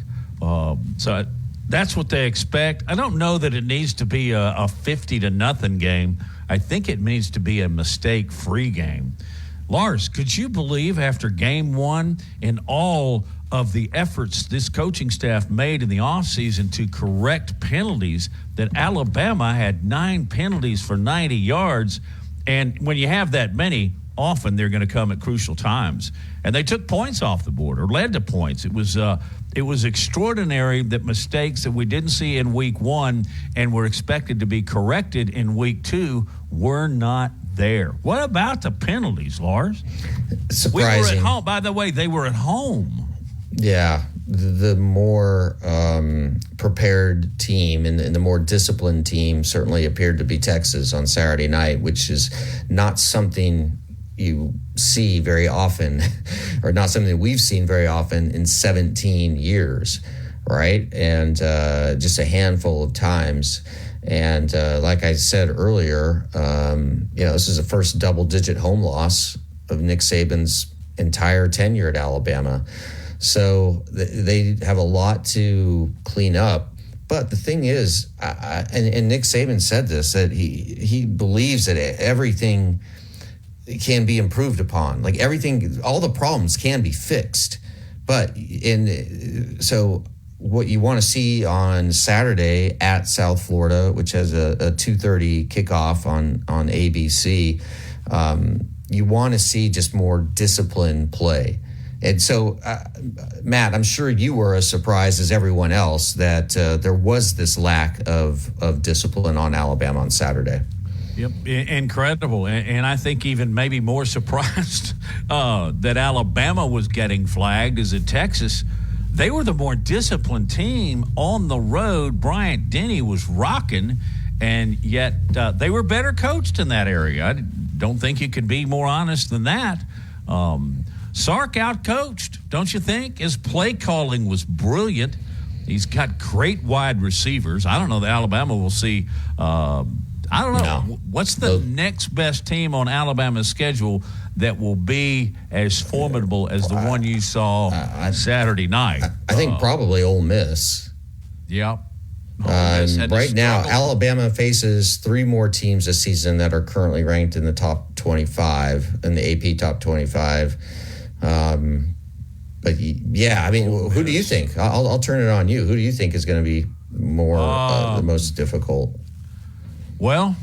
So that's what they expect. I don't know that it needs to be a 50-0 game. I think it needs to be a mistake-free game. Lars, could you believe after game one and all of the efforts this coaching staff made in the offseason to correct penalties that Alabama had 9 penalties for 90 yards? And when you have that many, often they're going to come at crucial times. And they took points off the board or led to points. It was extraordinary that mistakes that we didn't see in week one and were expected to be corrected in week two were not there. What about the penalties, Lars? Surprising. We were at home. By the way, they were at home. Yeah, the more prepared team and the more disciplined team certainly appeared to be Texas on Saturday night, which is not something you see very often, or not something we've seen very often in 17 years, right? And just a handful of times. And like I said earlier, this is the first double-digit home loss of Nick Saban's entire tenure at Alabama. So they have a lot to clean up. But the thing is, and Nick Saban said this, that he believes that everything can be improved upon. Like everything, all the problems can be fixed. But so what you want to see on Saturday at South Florida, which has a 2:30 kickoff on ABC, you want to see just more disciplined play. And so, Matt, I'm sure you were as surprised as everyone else that there was this lack of discipline on Alabama on Saturday. Yep, incredible. And I think even maybe more surprised that Alabama was getting flagged is that Texas, they were the more disciplined team on the road. Bryant Denny was rocking, and yet they were better coached in that area. I don't think you could be more honest than that. Sark outcoached, don't you think? His play calling was brilliant. He's got great wide receivers. I don't know that Alabama will see I don't know. No. What's the next best team on Alabama's schedule that will be as formidable as the one you saw Saturday night? I think probably Ole Miss. Yep. Right now, Alabama faces 3 more teams this season that are currently ranked in the top 25, in the AP top 25. But yeah, I mean, who do you think? I'll turn it on you. Who do you think is going to be more the most difficult? Well,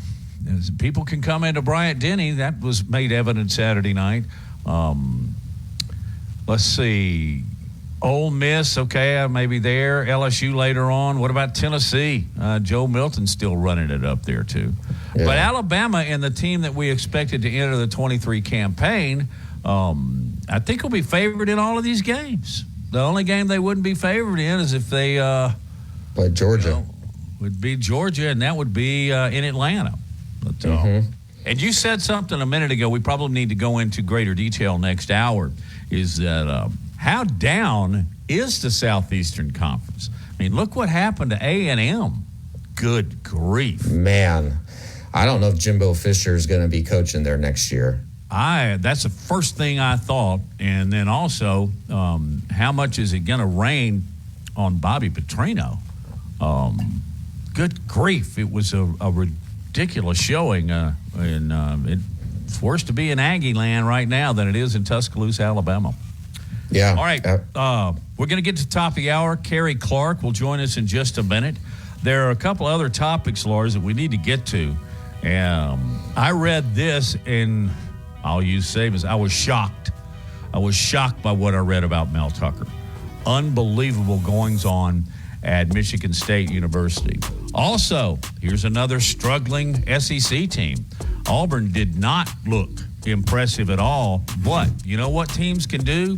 people can come into Bryant Denny. That was made evident Saturday night. Let's see. Ole Miss, okay, maybe there. LSU later on. What about Tennessee? Joe Milton's still running it up there, too. Yeah. But Alabama and the team that we expected to enter the 23 campaign, I think will be favored in all of these games. The only game they wouldn't be favored in is if they play Georgia. Would be Georgia, and that would be in Atlanta. But, and you said something a minute ago we probably need to go into greater detail next hour, is that how down is the Southeastern Conference? I mean, look what happened to A&M. Good grief. Man, I don't know if Jimbo Fisher is going to be coaching there next year. That's the first thing I thought. And then also, how much is it going to rain on Bobby Petrino? Good grief. It was a ridiculous showing. And it's worse to be in Aggie land right now than it is in Tuscaloosa, Alabama. Yeah. All right. We're going to get to the top of the hour. Kerry Clark will join us in just a minute. There are a couple other topics, Lars, that we need to get to. I read this, and I'll use Saban's. I was shocked. I was shocked by what I read about Mel Tucker. Unbelievable goings-on at Michigan State University. Also, here's another struggling SEC team. Auburn did not look impressive at all, but you know what teams can do?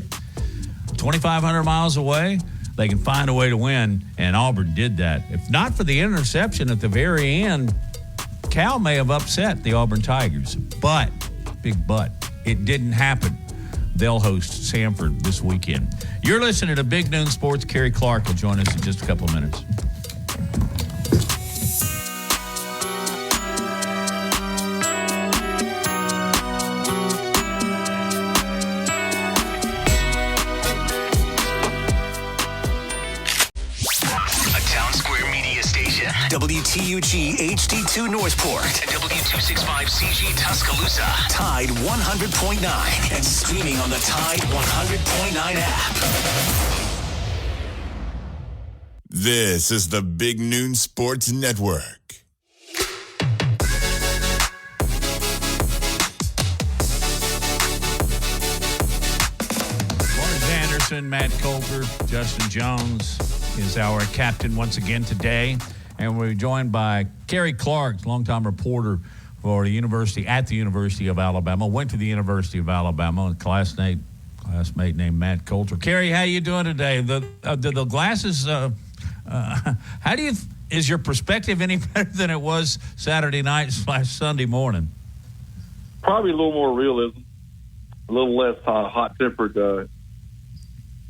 2,500 miles away, they can find a way to win, and Auburn did that. If not for the interception at the very end, Cal may have upset the Auburn Tigers, but, big but, it didn't happen. They'll host Samford this weekend. You're listening to Big Noon Sports. Kerry Clark will join us in just a couple of minutes. WTUG HD2 Northport and W265CG Tuscaloosa. Tide 100.9 and streaming on the Tide 100.9 app. This is the Big Noon Sports Network. Lawrence Anderson, Matt Coulter, Justin Jones is our captain once again today. And we're joined by Kerry Clark, longtime reporter for the University of Alabama. Went to the University of Alabama, a classmate named Matt Coulter. Kerry, how you doing today? The glasses. Is your perspective any better than it was Saturday night / Sunday morning? Probably a little more realism, a little less hot-tempered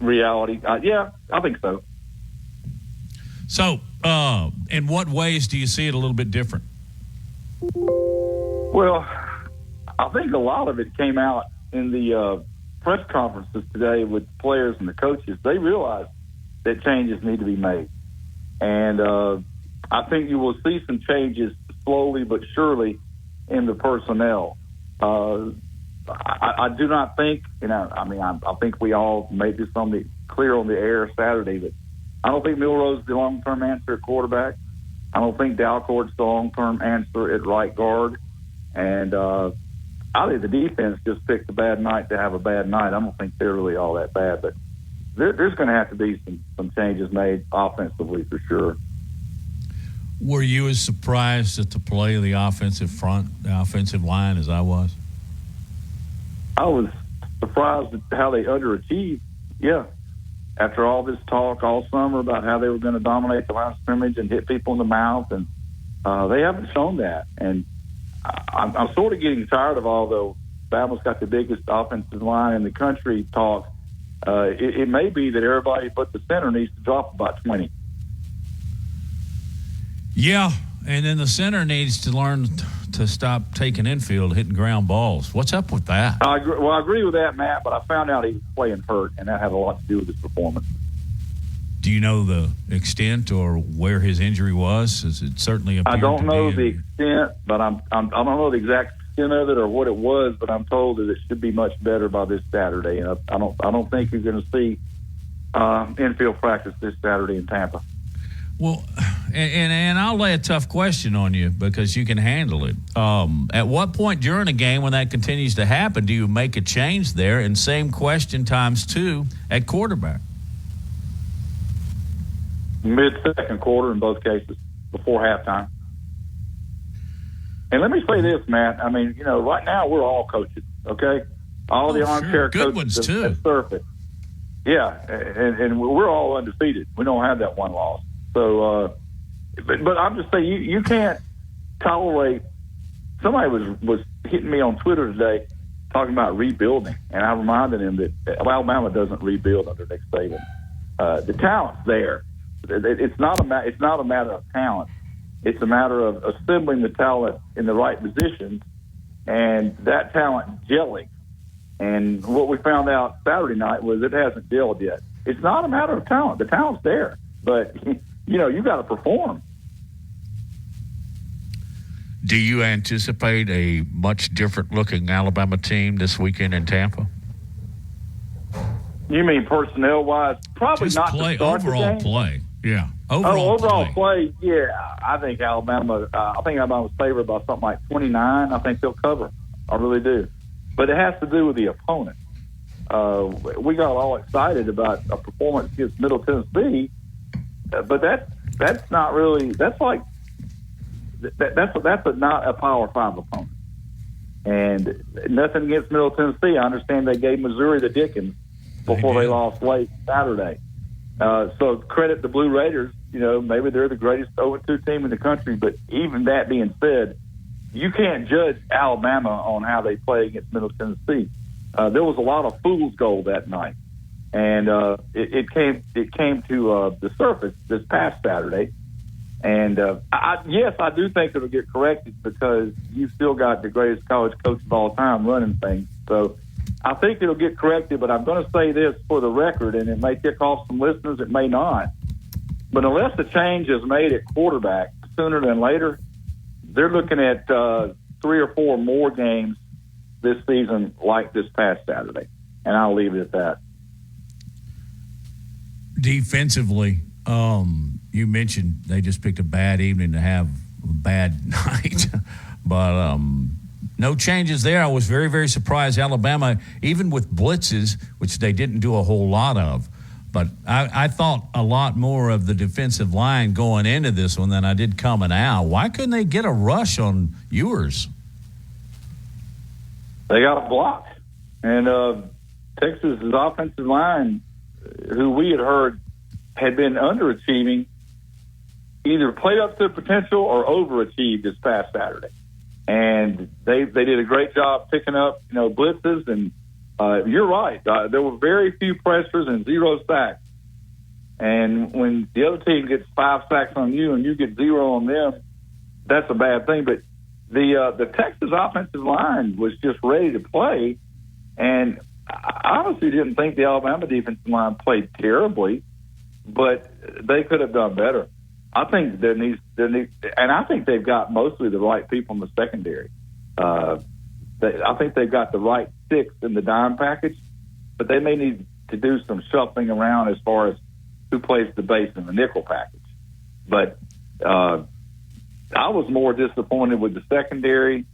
reality. Yeah, I think so. So, in what ways do you see it a little bit different? Well, I think a lot of it came out in the press conferences today with the players and the coaches. They realize that changes need to be made. And I think you will see some changes slowly but surely in the personnel. I do not think, I think we all made this clear on the air Saturday, but I don't think Milrose is the long-term answer at quarterback. I don't think Dalcourt's the long-term answer at right guard. And I think the defense just picked a bad night to have a bad night. I don't think they're really all that bad. But there's going to have to be some changes made offensively for sure. Were you as surprised at the play of the offensive line as I was? I was surprised at how they underachieved. Yeah. After all this talk all summer about how they were going to dominate the line of scrimmage and hit people in the mouth, and they haven't shown that. And I'm sort of getting tired of all the Bama's got the biggest offensive line in the country talk. It may be that everybody but the center needs to drop about 20. Yeah, and then the center needs to learn to stop taking infield, hitting ground balls. What's up with that? I agree with that, Matt, but I found out he was playing hurt, and that had a lot to do with his performance. Do you know the extent or where his injury was? As it certainly appeared I don't know the extent, but I don't know the exact extent of it or what it was, but I'm told that it should be much better by this Saturday. And I don't think you're going to see infield practice this Saturday in Tampa. Well, and I'll lay a tough question on you because you can handle it. At what point during a game when that continues to happen do you make a change there? And same question times two at quarterback. Mid-second quarter in both cases, before halftime. And let me say this, Matt. I mean, right now we're all coaches, okay? All the armchair good coaches ones too. have surfaced. Yeah, and we're all undefeated. We don't have that one loss. So, but I'm just saying you can't tolerate. Somebody was hitting me on Twitter today talking about rebuilding, and I reminded him that Alabama doesn't rebuild under Nick Saban. The talent's there. It's not a matter of talent. It's a matter of assembling the talent in the right positions, and that talent gelling. And what we found out Saturday night was it hasn't gelled yet. It's not a matter of talent. The talent's there, but you got to perform. Do you anticipate a much different looking Alabama team this weekend in Tampa? You mean personnel wise? Probably just not play, to start overall the game. play. Yeah. Overall play, yeah. I think Alabama was favored by something like 29. I think they'll cover. I really do. But it has to do with the opponent. We got all excited about a performance against Middle Tennessee, but that's not really. That's like that's not a Power 5 opponent. And nothing against Middle Tennessee. I understand they gave Missouri the Dickens before they lost late Saturday. So credit the Blue Raiders. You know, maybe they're the greatest 0-2 team in the country. But even that being said, you can't judge Alabama on how they play against Middle Tennessee. There was a lot of fool's gold that night, and it came to the surface this past Saturday. And yes, I do think it'll get corrected because you've still got the greatest college coach of all time running things. So I think it'll get corrected, but I'm going to say this for the record, and it may tick off some listeners, it may not. But unless the change is made at quarterback sooner than later, they're looking at 3 or 4 more games this season like this past Saturday. And I'll leave it at that. Defensively, you mentioned they just picked a bad evening to have a bad night. But no changes there. I was very, very surprised. Alabama, even with blitzes, which they didn't do a whole lot of, but I thought a lot more of the defensive line going into this one than I did coming out. Why couldn't they get a rush on Ewers? They got a block. And Texas's offensive line, who we had heard had been underachieving, either played up to potential or overachieved this past Saturday. And they did a great job picking up, blitzes. And you're right. There were very few pressures and 0 sacks. And when the other team gets 5 sacks on you and you get 0 on them, that's a bad thing. But the Texas offensive line was just ready to play. And I honestly didn't think the Alabama defensive line played terribly, but they could have done better. I think there needs, and I think they've got mostly the right people in the secondary. I think they've got the right 6 in the dime package, but they may need to do some shuffling around as far as who plays the base in the nickel package. But I was more disappointed with the secondary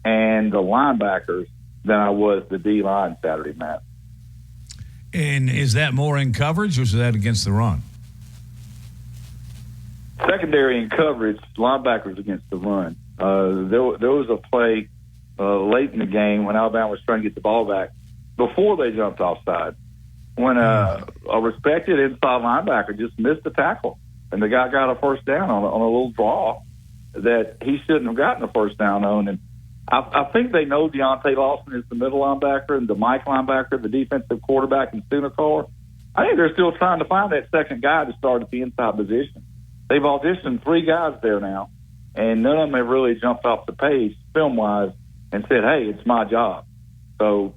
and the linebackers than I was the D-line Saturday, Matt. And is that more in coverage or is that against the run? Secondary and coverage, linebackers against the run. There was a play late in the game when Alabama was trying to get the ball back before they jumped offside when a respected inside linebacker just missed the tackle, and the guy got a first down on a little draw that he shouldn't have gotten a first down on. And I think they know Deontay Lawson is the middle linebacker and the Mike linebacker, the defensive quarterback, and Stunacar. I think they're still trying to find that second guy to start at the inside position. They've auditioned 3 guys there now, and none of them have really jumped off the page film-wise and said, hey, it's my job. So,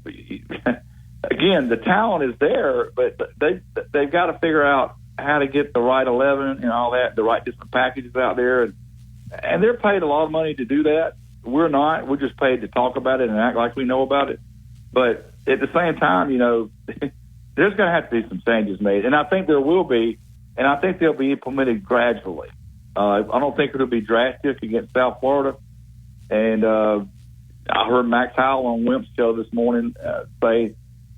again, the talent is there, but they've got to figure out how to get the right 11 and all that, the right different packages out there. And they're paid a lot of money to do that. We're not. We're just paid to talk about it and act like we know about it. But at the same time, there's going to have to be some changes made. And I think there will be, and I think they'll be implemented gradually. I don't think it'll be drastic against South Florida. And I heard Max Howell on Wimp's show this morning say,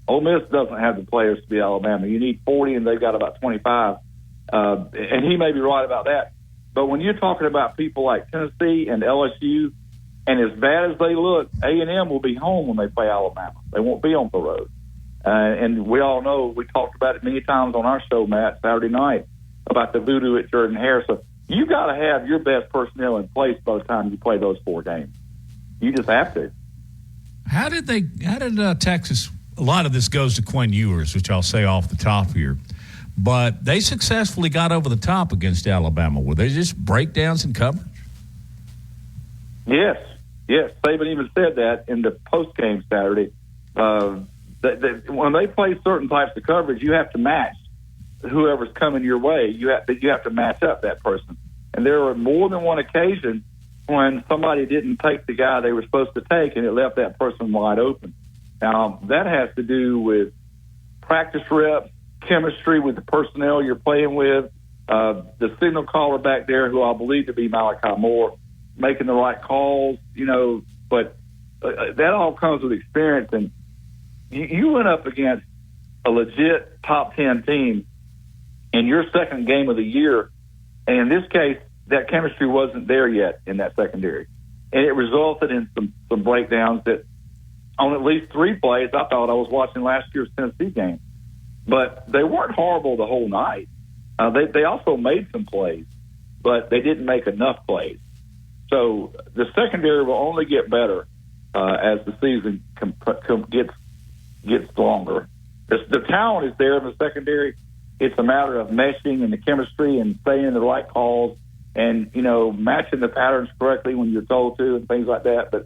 Ole Miss doesn't have the players to be Alabama. You need 40, and they've got about 25. And he may be right about that. But when you're talking about people like Tennessee and LSU, and as bad as they look, A&M will be home when they play Alabama. They won't be on the road. And we all know, we talked about it many times on our show, Matt, Saturday night, about the voodoo at Jordan-Hare. So you got to have your best personnel in place by the time you play those 4 games. You just have to. How did Texas, a lot of this goes to Quinn Ewers, which I'll say off the top here, but they successfully got over the top against Alabama. Were they just breakdowns in coverage? Yes. Saban even said that in the post-game Saturday. When they play certain types of coverage, you have to match whoever's coming your way. You have to match up that person. And there were more than one occasion when somebody didn't take the guy they were supposed to take, and it left that person wide open. Now, that has to do with practice reps, chemistry with the personnel you're playing with, the signal caller back there, who I believe to be Malachi Moore, making the right calls, but that all comes with experience. And you went up against a legit top 10 team in your second game of the year. And in this case, that chemistry wasn't there yet in that secondary. And it resulted in some breakdowns that on at least 3 plays, I thought I was watching last year's Tennessee game. But they weren't horrible the whole night. They also made some plays, but they didn't make enough plays. So the secondary will only get better as the season gets longer. The talent is there in the secondary. It's a matter of meshing and the chemistry and saying the right calls and, matching the patterns correctly when you're told to and things like that. But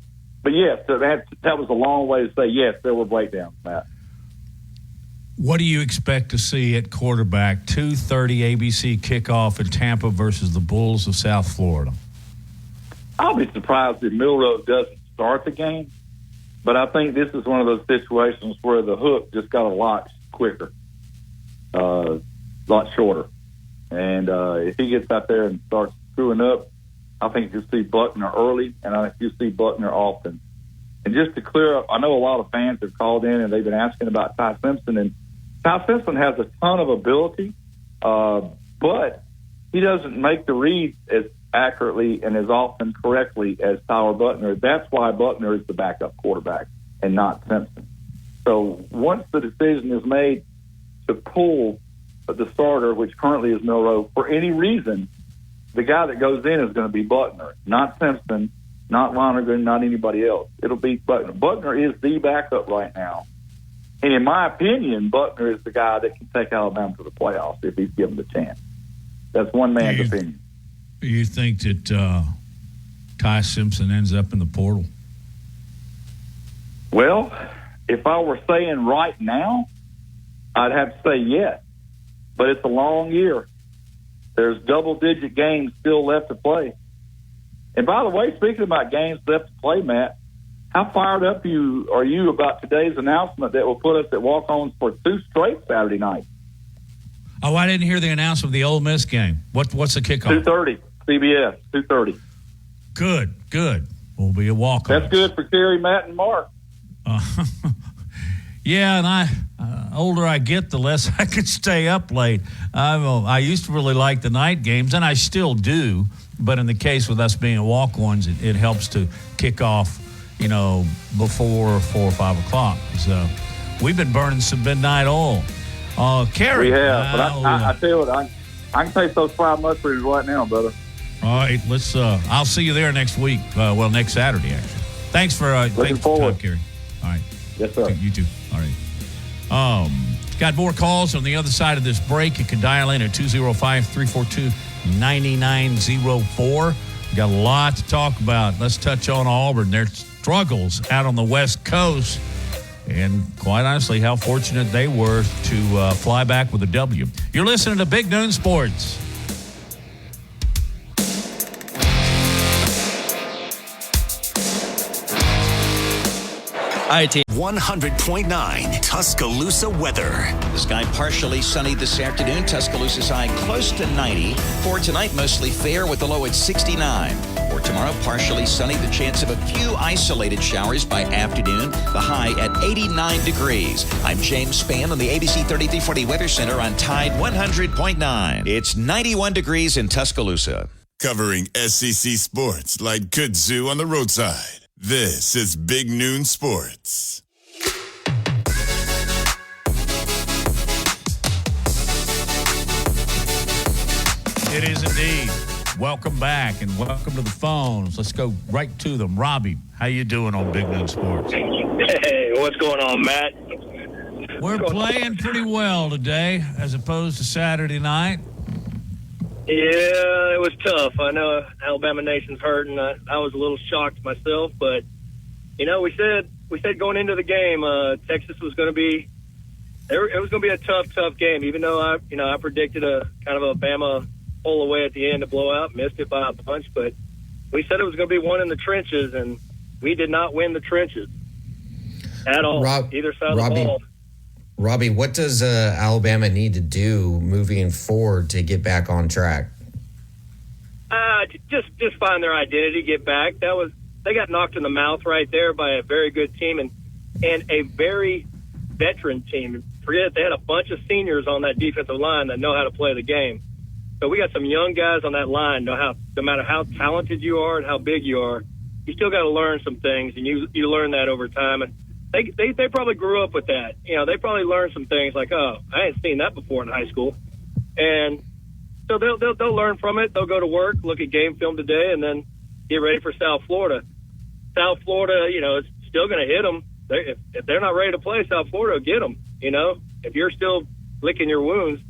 yes, that was a long way to say, yes, there were breakdowns, Matt. What do you expect to see at quarterback? 2:30 ABC kickoff in Tampa versus the Bulls of South Florida. I'll be surprised if Milroe doesn't start the game, but I think this is one of those situations where the hook just got a lot quicker, a lot shorter. And if he gets out there and starts screwing up, I think you'll see Buckner early, and I think you'll see Buckner often. And just to clear up, I know a lot of fans have called in and they've been asking about Ty Simpson, and Ty Simpson has a ton of ability, but he doesn't make the reads as accurately and as often correctly as Tyler Buckner. That's why Buckner is the backup quarterback and not Simpson. So once the decision is made to pull the starter, which currently is Milroe, for any reason, the guy that goes in is going to be Buckner, not Simpson, not Lonergan, not anybody else. It'll be Buckner. Buckner is the backup right now. And in my opinion, Buckner is the guy that can take Alabama to the playoffs if he's given the chance. That's one man's opinion. You think that Ty Simpson ends up in the portal? Well, if I were saying right now, I'd have to say yes. But it's a long year. There's double-digit games still left to play. And by the way, speaking about games left to play, Matt, how fired up are you about today's announcement that will put us at walk-ons for 2 straight Saturday nights? Oh, I didn't hear the announcement of the Ole Miss game. What's the kickoff? 2:30, CBS, 2:30. Good. We'll be a walk-on. That's good for Kerry, Matt, and Mark. Yeah, and older I get, the less I can stay up late. I used to really like the night games, and I still do. But in the case with us being walk-ons, it helps to kick off, before 4 or 5 o'clock. So we've been burning some midnight oil. Kerry. We have, but I tell you what, I can taste those fried mushrooms right now, brother. All right, let's. I'll see you there next week. Next Saturday, actually. Thanks for looking forward, Kerry. All right. Yes, sir. You too. All right. Got more calls on the other side of this break. You can dial in at 205-342-9904. Got a lot to talk about. Let's touch on Auburn, their struggles out on the West Coast, and quite honestly, how fortunate they were to fly back with a W. You're listening to Big Noon Sports. IT 100.9 Tuscaloosa weather. The sky partially sunny this afternoon. Tuscaloosa's high close to 90. For tonight, mostly fair with the low at 69. For tomorrow, partially sunny. The chance of a few isolated showers by afternoon. The high at 89 degrees. I'm James Spann on the ABC 3340 Weather Center on Tide 100.9. It's 91 degrees in Tuscaloosa. Covering SEC sports like kudzu on the roadside. This is Big Noon Sports. It is indeed. Welcome back and welcome to the phones. Let's go right to them. Robbie, how you doing on Big Noon Sports? Hey, what's going on, Matt? We're playing pretty well today as opposed to Saturday night. Yeah, it was tough. I know Alabama Nation's hurting. I was a little shocked myself, but we said going into the game, Texas was going to be. It was going to be a tough game. Even though I predicted a kind of a Bama pull away at the end, a blowout, missed it by a bunch, but we said it was going to be one in the trenches, and we did not win the trenches at all. Either side of the ball. Robbie, what does Alabama need to do moving forward to get back on track? Just find their identity, get back. They got knocked in the mouth right there by a very good team and a very veteran team. Forget they had a bunch of seniors on that defensive line that know how to play the game. So we got some young guys on that line. No matter how talented you are and how big you are, you still got to learn some things, and you learn that over time. And they probably grew up with that. They probably learned some things like, oh, I ain't seen that before in high school, and so they'll learn from it. They'll go to work, look at game film today, and then get ready for South Florida. South Florida, it's still going to hit them. If they're not ready to play, South Florida will get them. If you're still licking your wounds,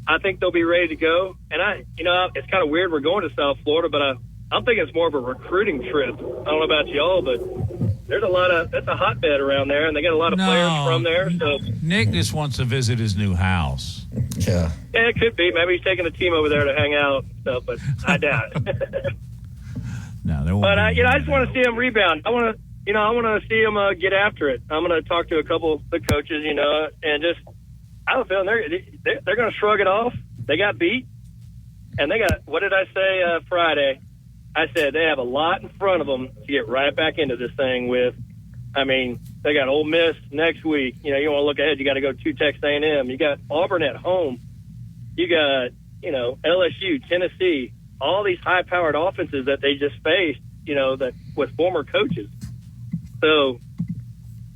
I think they'll be ready to go. And it's kind of weird we're going to South Florida, but I'm thinking it's more of a recruiting trip. I don't know about y'all, but there's that's a hotbed around there, and they got a lot of players from there. So Nick just wants to visit his new house. Yeah, it could be. Maybe he's taking the team over there to hang out and stuff, but I doubt it. No, there won't. But I just want to see him rebound. I want to see him get after it. I'm going to talk to a couple of the coaches, and just I have a feeling they're going to shrug it off. They got beat, and they got, what did I say Friday? I said they have a lot in front of them to get right back into this thing with. I mean, they got Ole Miss next week. You want to look ahead. You got to go to Texas A&M. You got Auburn at home. You got, LSU, Tennessee, all these high-powered offenses that they just faced, that with former coaches. So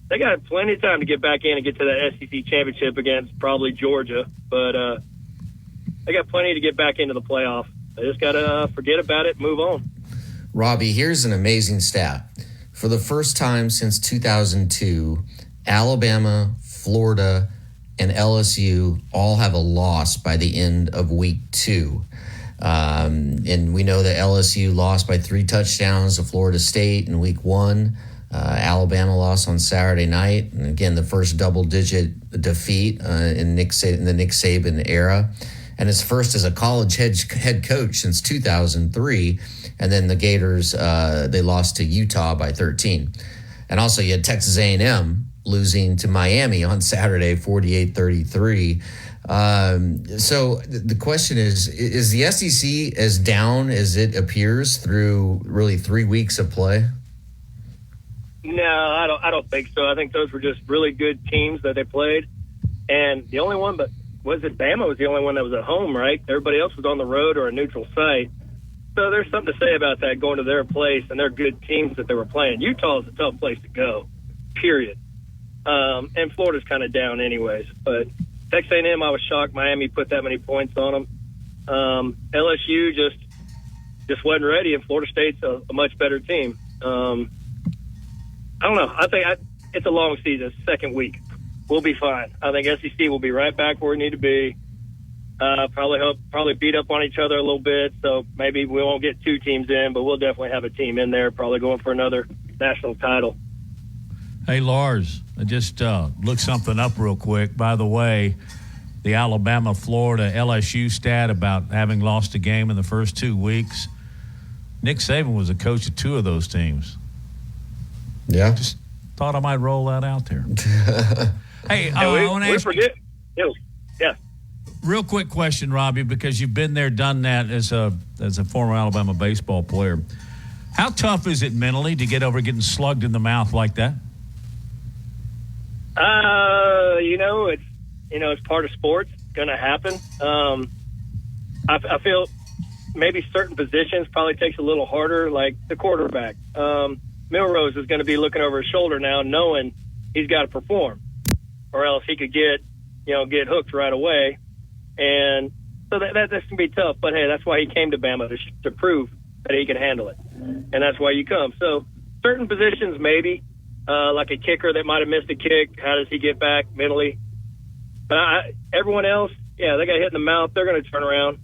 they got plenty of time to get back in and get to that SEC championship against probably Georgia. But they got plenty to get back into the playoff. They just got to forget about it and move on. Robbie, here's an amazing stat. For the first time since 2002, Alabama, Florida, and LSU all have a loss by the end of week 2. And we know that LSU lost by 3 touchdowns to Florida State in week 1. Alabama lost on Saturday night. And again, the first double-digit defeat in the Nick Saban era. And his first as a college head coach since 2003. And then the Gators, they lost to Utah by 13. And also you had Texas A&M losing to Miami on Saturday, 48-33. So the question is the SEC as down as it appears through really 3 weeks of play? No, I don't think so. I think those were just really good teams that they played. And the only one, Bama was the only one that was at home, right? Everybody else was on the road or a neutral site. So there's something to say about that, going to their place, and they're good teams that they were playing. Utah is a tough place to go, period. And Florida's kind of down anyways. But Texas A&M, I was shocked Miami put that many points on them. LSU just wasn't ready, and Florida State's a much better team. I don't know. I think it's a long season, second week. We'll be fine. I think SEC will be right back where we need to be. Probably beat up on each other a little bit, so maybe we won't get 2 teams in, but we'll definitely have a team in there, probably going for another national title. Hey, Lars, I just looked something up real quick. By the way, the Alabama, Florida, LSU stat about having lost a game in the first 2 weeks. Nick Saban was a coach of 2 of those teams. Yeah. Just thought I might roll that out there. Hey, I want to ask you. Yeah. Real quick question, Robbie, because you've been there, done that as a former Alabama baseball player. How tough is it mentally to get over getting slugged in the mouth like that? It's part of sports. It's going to happen. I feel maybe certain positions probably takes a little harder, like the quarterback. Milrose is going to be looking over his shoulder now, knowing he's got to perform, or else he could get hooked right away. And so that's going to be tough. But hey, that's why he came to Bama to prove that he can handle it, and that's why you come. So certain positions, maybe like a kicker that might have missed a kick. How does he get back mentally? But everyone else, they got hit in the mouth. They're going to turn around,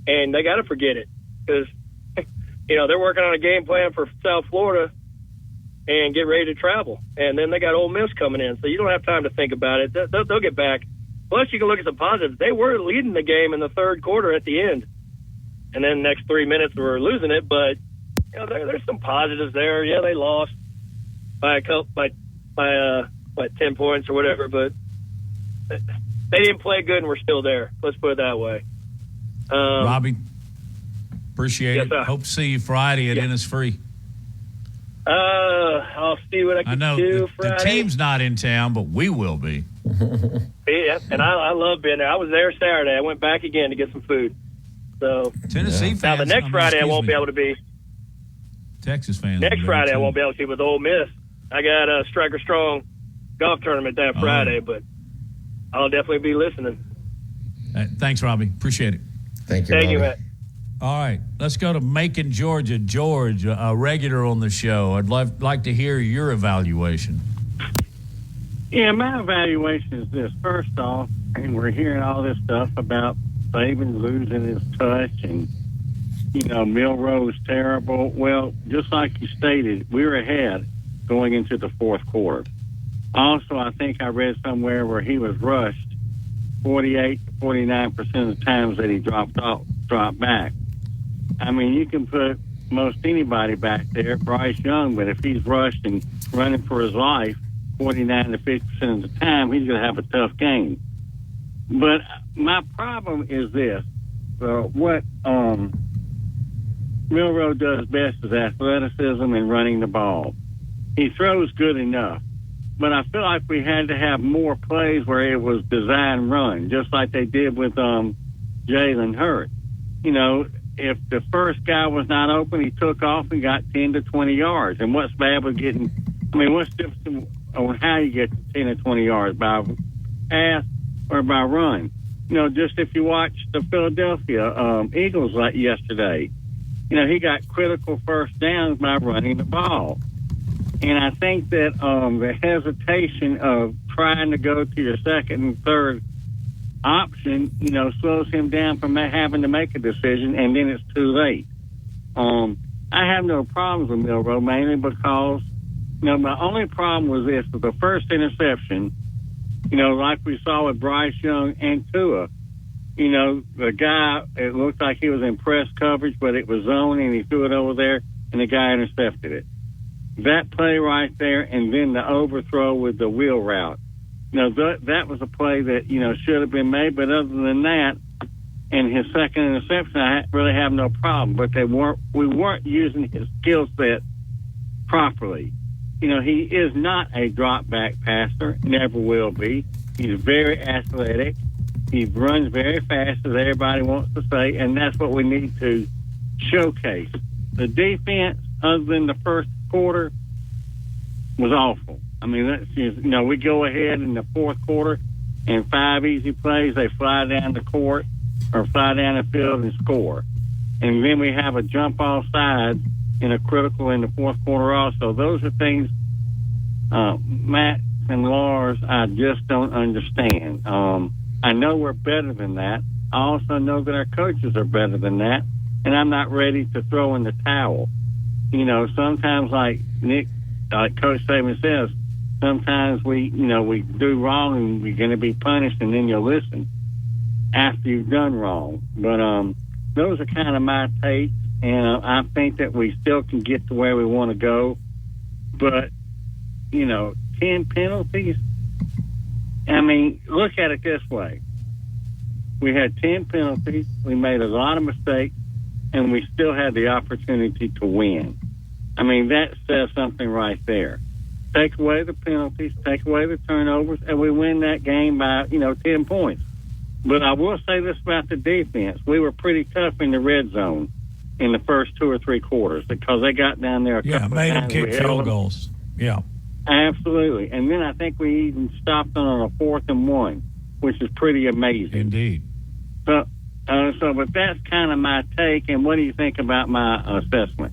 and they got to forget it because they're working on a game plan for South Florida and get ready to travel. And then they got Ole Miss coming in, so you don't have time to think about it. They'll get back. Plus, you can look at some positives. They were leading the game in the third quarter at the end, and then the next 3 minutes we were losing it. But there's some positives there. Yeah, they lost by 10 points or whatever. But they didn't play good and we're still there. Let's put it that way. Robbie, appreciate yes, it. sir. Hope to see you Friday at Innisfree. I'll see what I can do the Friday. team's not in town, but we will be. Yeah, and I love being there. I was there Saturday. I went back again to get some food. So Tennessee fans. now the next Friday I won't be able to be. Texas fans. Next Friday I won't be able to be with Ole Miss. I got a Striker Strong golf tournament that Friday, but I'll definitely be listening. Thanks, Robbie. Appreciate it. Thank you, Thank you, Matt. All right, let's go to Macon, Georgia. George, a regular on the show. I'd like to hear your evaluation. Yeah, my evaluation is this. First off, and we're hearing all this stuff about Saban losing his touch and, Milroe's terrible. Well, just like you stated, we're ahead going into the fourth quarter. Also, I think I read somewhere where he was rushed 48 to 49% of the times that he dropped back. I mean, you can put most anybody back there, Bryce Young, but if he's rushed and running for his life 49 to 50% of the time, he's going to have a tough game. But my problem is this. What Milroe does best is athleticism and running the ball. He throws good enough. But I feel like we had to have more plays where it was design run, just like they did with Jalen Hurts. If the first guy was not open, he took off and got 10 to 20 yards. And what's bad with what's the difference on how you get to 10 to 20 yards, by pass or by run? Just if you watch the Philadelphia Eagles like yesterday, he got critical first downs by running the ball. And I think that the hesitation of trying to go to your second and third option, slows him down from having to make a decision, and then it's too late. I have no problems with Milroe, mainly because, my only problem was this, with the first interception, like we saw with Bryce Young and Tua, the guy, it looked like he was in press coverage, but it was zone, and he threw it over there, and the guy intercepted it. That play right there, and then the overthrow with the wheel route. That was a play that, should have been made, but other than that, and his second interception, I really have no problem. But we weren't using his skill set properly. He is not a drop back passer, never will be. He's very athletic. He runs very fast, as everybody wants to say, and that's what we need to showcase. The defense, other than the first quarter, was awful. I mean, that's just, we go ahead in the fourth quarter and 5 easy plays, they fly down the court or fly down the field and score. And then we have a jump off side in a critical in the fourth quarter also. Those are things, Matt and Lars, I just don't understand. I know we're better than that. I also know that our coaches are better than that, and I'm not ready to throw in the towel. Sometimes like Coach Saban says, sometimes we do wrong and we're going to be punished, and then you'll listen after you've done wrong. But those are kind of my takes, and I think that we still can get to where we want to go. But, 10 penalties, I mean, look at it this way. We had 10 penalties, we made a lot of mistakes, and we still had the opportunity to win. I mean, that says something right there. Take away the penalties, take away the turnovers, and we win that game by, 10 points. But I will say this about the defense. We were pretty tough in the red zone in the first 2 or 3 quarters because they got down there a couple of times. Made them kick field goals. Yeah. Absolutely. And then I think we even stopped on a 4th and 1, which is pretty amazing. Indeed. But that's kind of my take. And what do you think about my assessment?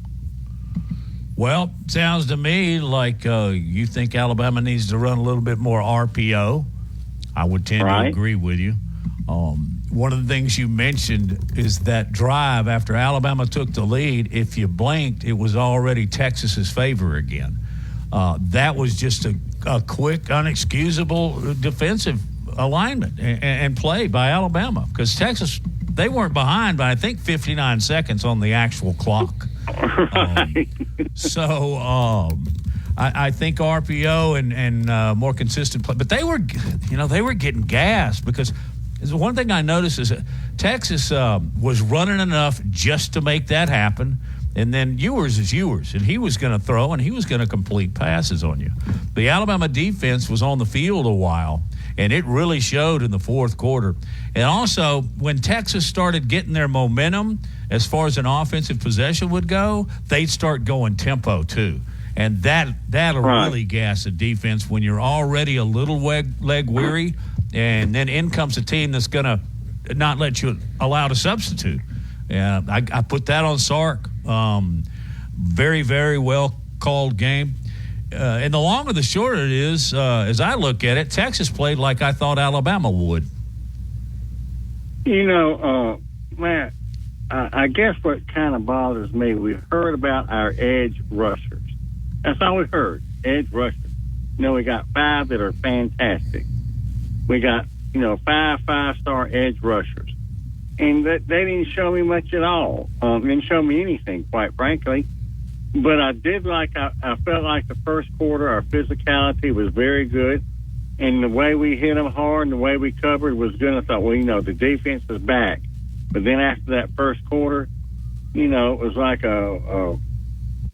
Well, sounds to me like you think Alabama needs to run a little bit more RPO. I would tend to agree with you. One of the things you mentioned is that drive after Alabama took the lead. If you blinked, it was already Texas's favor again. That was just a quick, unexcusable defensive alignment and play by Alabama because Texas, they weren't behind by, I think, 59 seconds on the actual clock. I think RPO and more consistent play. But they were getting gassed because one thing I noticed is that Texas was running enough just to make that happen. And then Ewers is Ewers, and he was going to throw and he was going to complete passes on you. The Alabama defense was on the field a while, and it really showed in the fourth quarter. And also, when Texas started getting their momentum as far as an offensive possession would go, they'd start going tempo too. And that'll really gas the defense when you're already a little leg weary, and then in comes a team that's going to not let you allow to substitute. I put that on Sark. Very, very well called game. And the longer the shorter it is, as I look at it, Texas played like I thought Alabama would. Matt, I guess what kind of bothers me, we heard about our edge rushers. That's all we heard, edge rushers. We got 5 that are fantastic. We got, 5 5-star edge rushers. And they didn't show me much at all. Didn't show me anything, quite frankly. But I did I felt like the first quarter, our physicality was very good. And the way we hit them hard and the way we covered was good. I thought, the defense is back. But then after that first quarter, it was like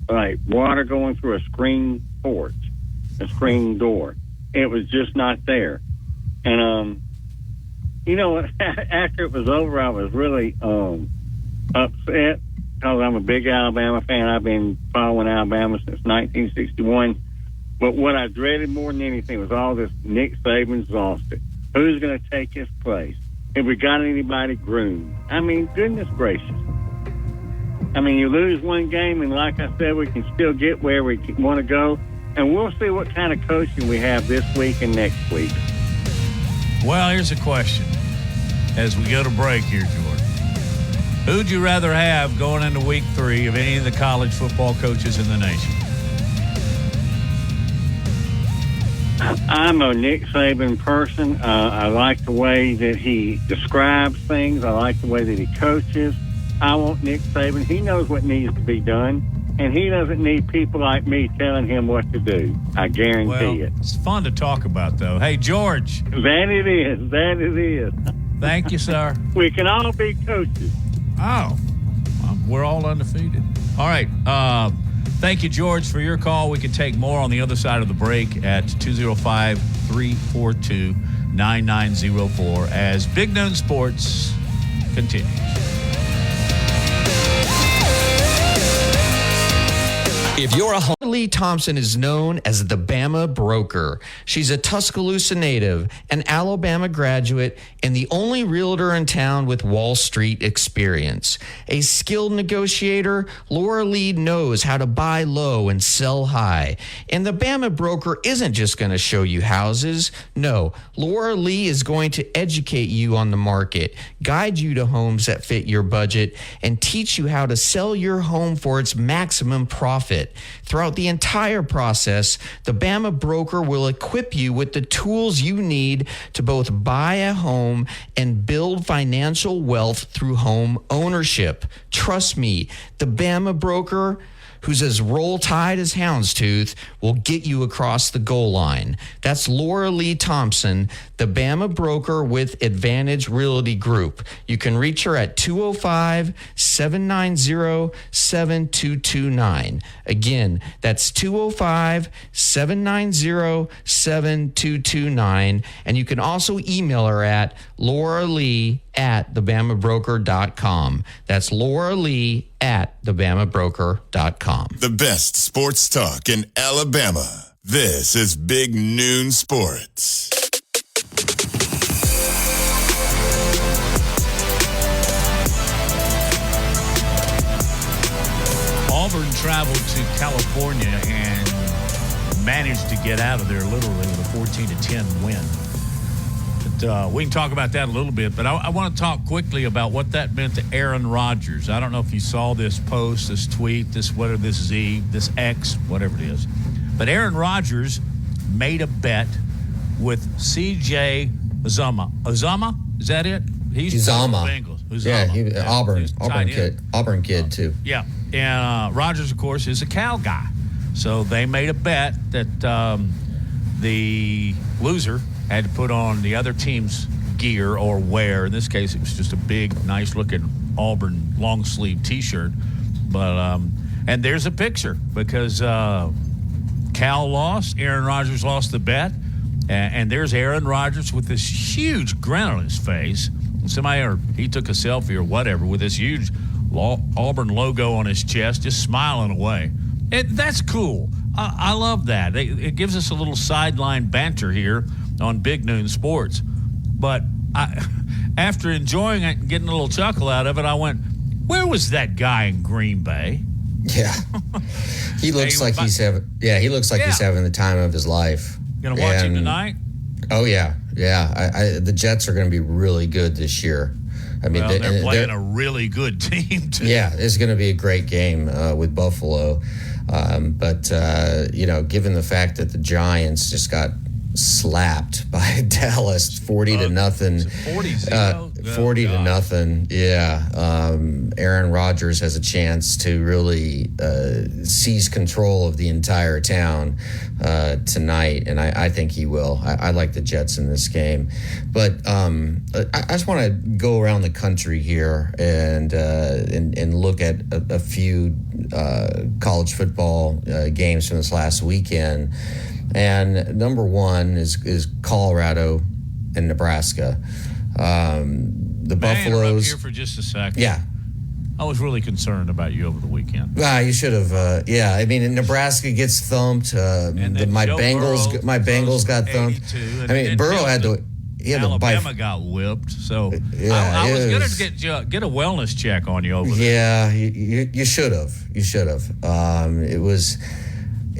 like water going through a screen porch, a screen door. It was just not there. And, after it was over, I was really upset because I'm a big Alabama fan. I've been following Alabama since 1961. But what I dreaded more than anything was all this Nick Saban's lost it. Who's going to take his place? Have we got anybody groomed? I mean, goodness gracious. I mean, you lose one game, and like I said, we can still get where we want to go. And we'll see what kind of coaching we have this week and next week. Well, here's a question as we go to break here, Jordan. Who'd you rather have going into week 3 of any of the college football coaches in the nation? I'm a Nick Saban person. I like the way that he describes things. I like the way that he coaches. I want Nick Saban. He knows what needs to be done, and he doesn't need people like me telling him what to do. I guarantee it. It's fun to talk about, though. Hey, George. That it is. That it is. Thank you, sir. We can all be coaches. Oh, we're all undefeated. All right. Thank you, George, for your call. We can take more on the other side of the break at 205-342-9904 as Big Noon Sports continues. If you're Lee Thompson is known as the Bama Broker. She's a Tuscaloosa native, an Alabama graduate, and the only realtor in town with Wall Street experience. A skilled negotiator, Laura Lee knows how to buy low and sell high. And the Bama Broker isn't just going to show you houses. No, Laura Lee is going to educate you on the market, guide you to homes that fit your budget, and teach you how to sell your home for its maximum profit. Throughout the entire process, the Bama Broker will equip you with the tools you need to both buy a home and build financial wealth through home ownership. Trust me, the Bama Broker, who's as roll tide as houndstooth, will get you across the goal line. That's Laura Lee Thompson, the Bama Broker with Advantage Realty Group. You can reach her at 205-790-7229. Again, that's 205-790-7229. And you can also email her at lauralee@thebamabroker.com. That's Laura Lee at thebamabroker.com. The best sports talk in Alabama. This is Big Noon Sports. Auburn traveled to California and managed to get out of there literally with a 14-10 win. But we can talk about that a little bit, but I want to talk quickly about what that meant to Aaron Rodgers. I don't know if you saw this post, this tweet, this X, whatever it is. But Aaron Rodgers made a bet with C.J. Uzomah. Uzomah? Is that it? He's Uzomah. Bengals. Yeah, Auburn kid too. Yeah, and Rodgers, of course, is a Cal guy. So they made a bet that the loser had to put on the other team's gear or wear. In this case, it was just a big, nice-looking Auburn long-sleeve T-shirt. But and there's a picture because Cal lost. Aaron Rodgers lost the bet. And there's Aaron Rodgers with this huge grin on his face. He took a selfie or whatever with this huge Auburn logo on his chest, just smiling away. That's cool. I love that. It gives us a little sideline banter here on Big Noon Sports. But after enjoying it and getting a little chuckle out of it, I went, where was that guy in Green Bay? Yeah. He looks like he's having the time of his life. Gonna watch him tonight? Oh yeah. The Jets are going to be really good this year. I mean, they're playing a really good team too. Yeah, it's going to be a great game with Buffalo. But given the fact that the Giants just got slapped by Dallas 40-0. 40-0. Yeah. Aaron Rodgers has a chance to really seize control of the entire town tonight, and I think he will. I like the Jets in this game. But I just want to go around the country here and look at a few college football games from this last weekend. And number one is Colorado and Nebraska. The Buffaloes. Here for just a second. Yeah. I was really concerned about you over the weekend. You should have. I mean, Nebraska gets thumped. My Bengals got thumped. Burrow had to. Alabama got whipped. So I was going to get a wellness check on you over there. Yeah, you should have. You should have.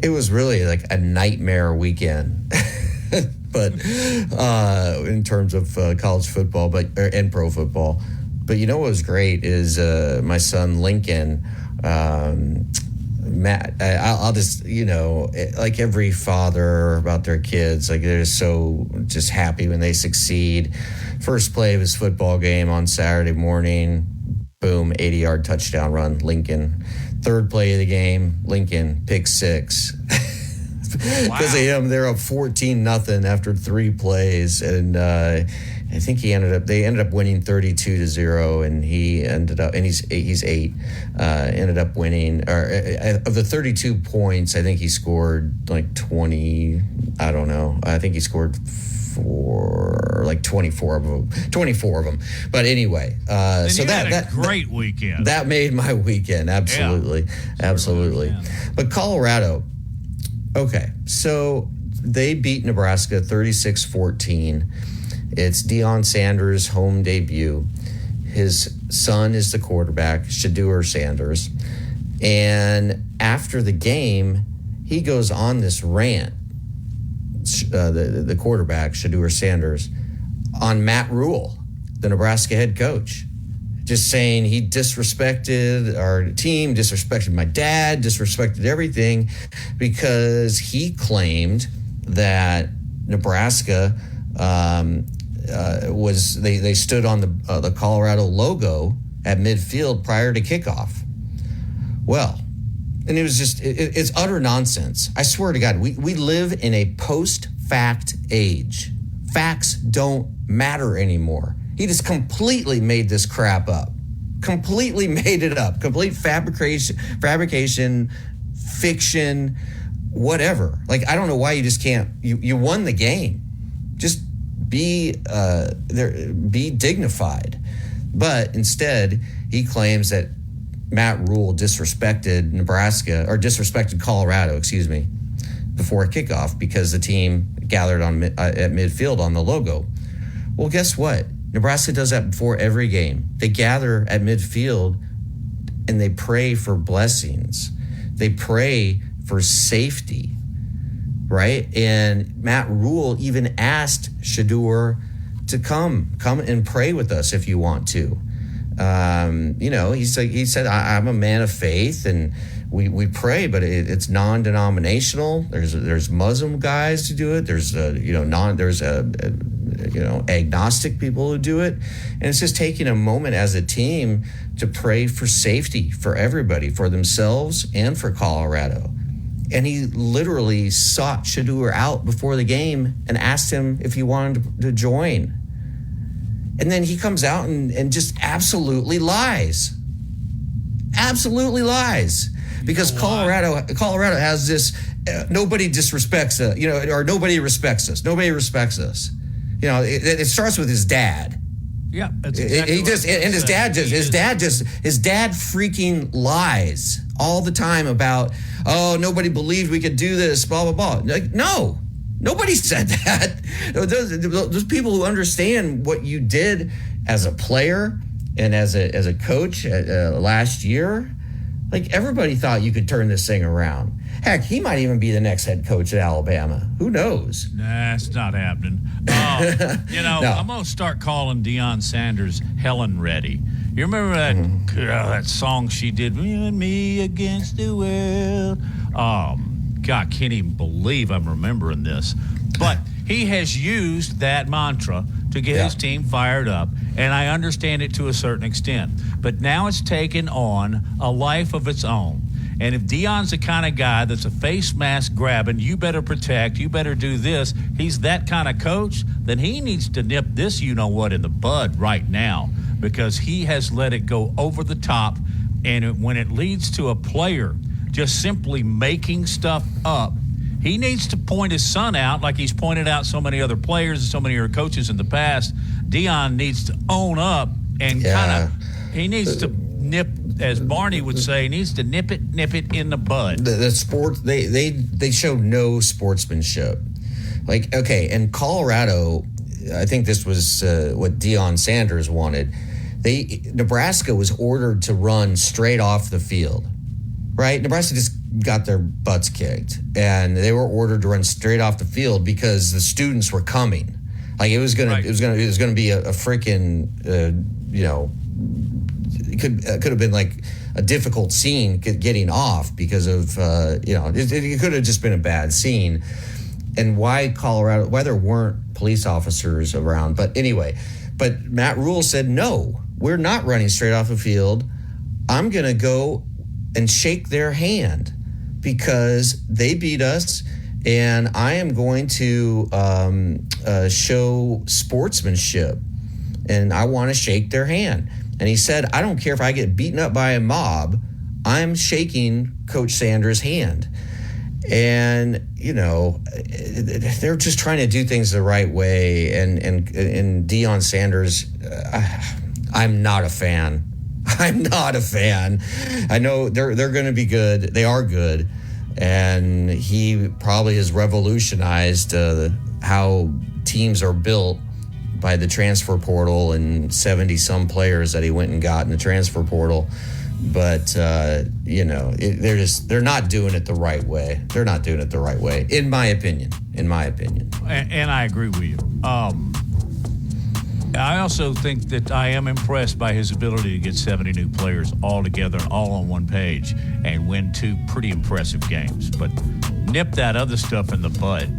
It was really like a nightmare weekend, but in terms of college football, and pro football. But you know what was great is my son Lincoln, Matt. I'll just like every father about their kids, like they're so just happy when they succeed. First play of his football game on Saturday morning, boom, 80-yard touchdown run, Lincoln. Third play of the game, Lincoln, pick six. Because of him, they're up 14-0 after 3 plays, and I think they ended up winning 32-0, and he's 8. Ended up winning, or of the 32 points, I think he scored like 20. I don't know. I think he scored 24 of them. But anyway, so had a great weekend. That made my weekend. Absolutely. But Colorado, okay, so they beat Nebraska 36-14. It's Deion Sanders' home debut. His son is the quarterback, Shedeur Sanders. And after the game, he goes on this rant, the quarterback, Shedeur Sanders, on Matt Rule, the Nebraska head coach. Just saying he disrespected our team, disrespected my dad, disrespected everything, because he claimed that Nebraska they stood on the Colorado logo at midfield prior to kickoff. Well, and it was just it's utter nonsense. I swear to God, we live in a post-fact age. Facts don't matter anymore. He just completely made this crap up. Completely made it up. Complete fabrication, fiction, whatever. Like, I don't know why you just can't. You won the game. Just be dignified. But instead, he claims that Matt Rule disrespected Colorado, before kickoff because the team gathered at midfield on the logo. Well, guess what? Nebraska does that before every game. They gather at midfield and they pray for blessings. They pray for safety, right? And Matt Rule even asked Shedeur to come and pray with us if you want to. He said, I'm a man of faith and we pray, but it's non-denominational. There's Muslim guys to do it. There's agnostic people who do it. And it's just taking a moment as a team to pray for safety for everybody, for themselves and for Colorado. And he literally sought Shedeur out before the game and asked him if he wanted to join. And then he comes out and just absolutely lies. Absolutely lies. Because Colorado has this, nobody disrespects us, or nobody respects us. Nobody respects us. It starts with his dad. Yeah, that's exactly his dad freaking lies all the time about, oh, nobody believed we could do this, blah, blah, blah. Like, no, nobody said that. Those people who understand what you did as a player and as a coach last year, like, everybody thought you could turn this thing around. Heck, he might even be the next head coach at Alabama. Who knows? Nah, it's not happening. No. I'm going to start calling Deion Sanders Helen Reddy. You remember that that song she did, You and Me Against the World? God, I can't even believe I'm remembering this. But he has used that mantra to get his team fired up, and I understand it to a certain extent. But now it's taken on a life of its own. And if Deion's the kind of guy that's a face mask grabbing, you better protect, you better do this, he's that kind of coach, then he needs to nip this you-know-what in the bud right now, because he has let it go over the top. And when it leads to a player just simply making stuff up, he needs to point his son out like he's pointed out so many other players and so many other coaches in the past. Deion needs to own up and he needs to nip, as Barney would say, he needs to nip it in the bud. The sport, they show no sportsmanship. Like, okay, in Colorado, I think this was what Deion Sanders wanted. Nebraska was ordered to run straight off the field, right? Nebraska just got their butts kicked, and they were ordered to run straight off the field because the students were coming. Like, it was gonna be a freaking it could have been like a difficult scene getting off because of it could have just been a bad scene. And why there weren't police officers around, but Matt Rule said, no, we're not running straight off the field. I'm gonna go and shake their hand because they beat us, and I am going to show sportsmanship, and I want to shake their hand. And he said, I don't care if I get beaten up by a mob, I'm shaking Coach Sanders' hand. And, they're just trying to do things the right way. And Deion Sanders, I'm not a fan. I'm not a fan. I know they're going to be good. They are good. And he probably has revolutionized how teams are built by the transfer portal and 70-some players that he went and got in the transfer portal. But, they're not doing it the right way. They're not doing it the right way, in my opinion. And I agree with you. I also think that I am impressed by his ability to get 70 new players all together and all on one page and win 2 pretty impressive games. But nip that other stuff in the bud.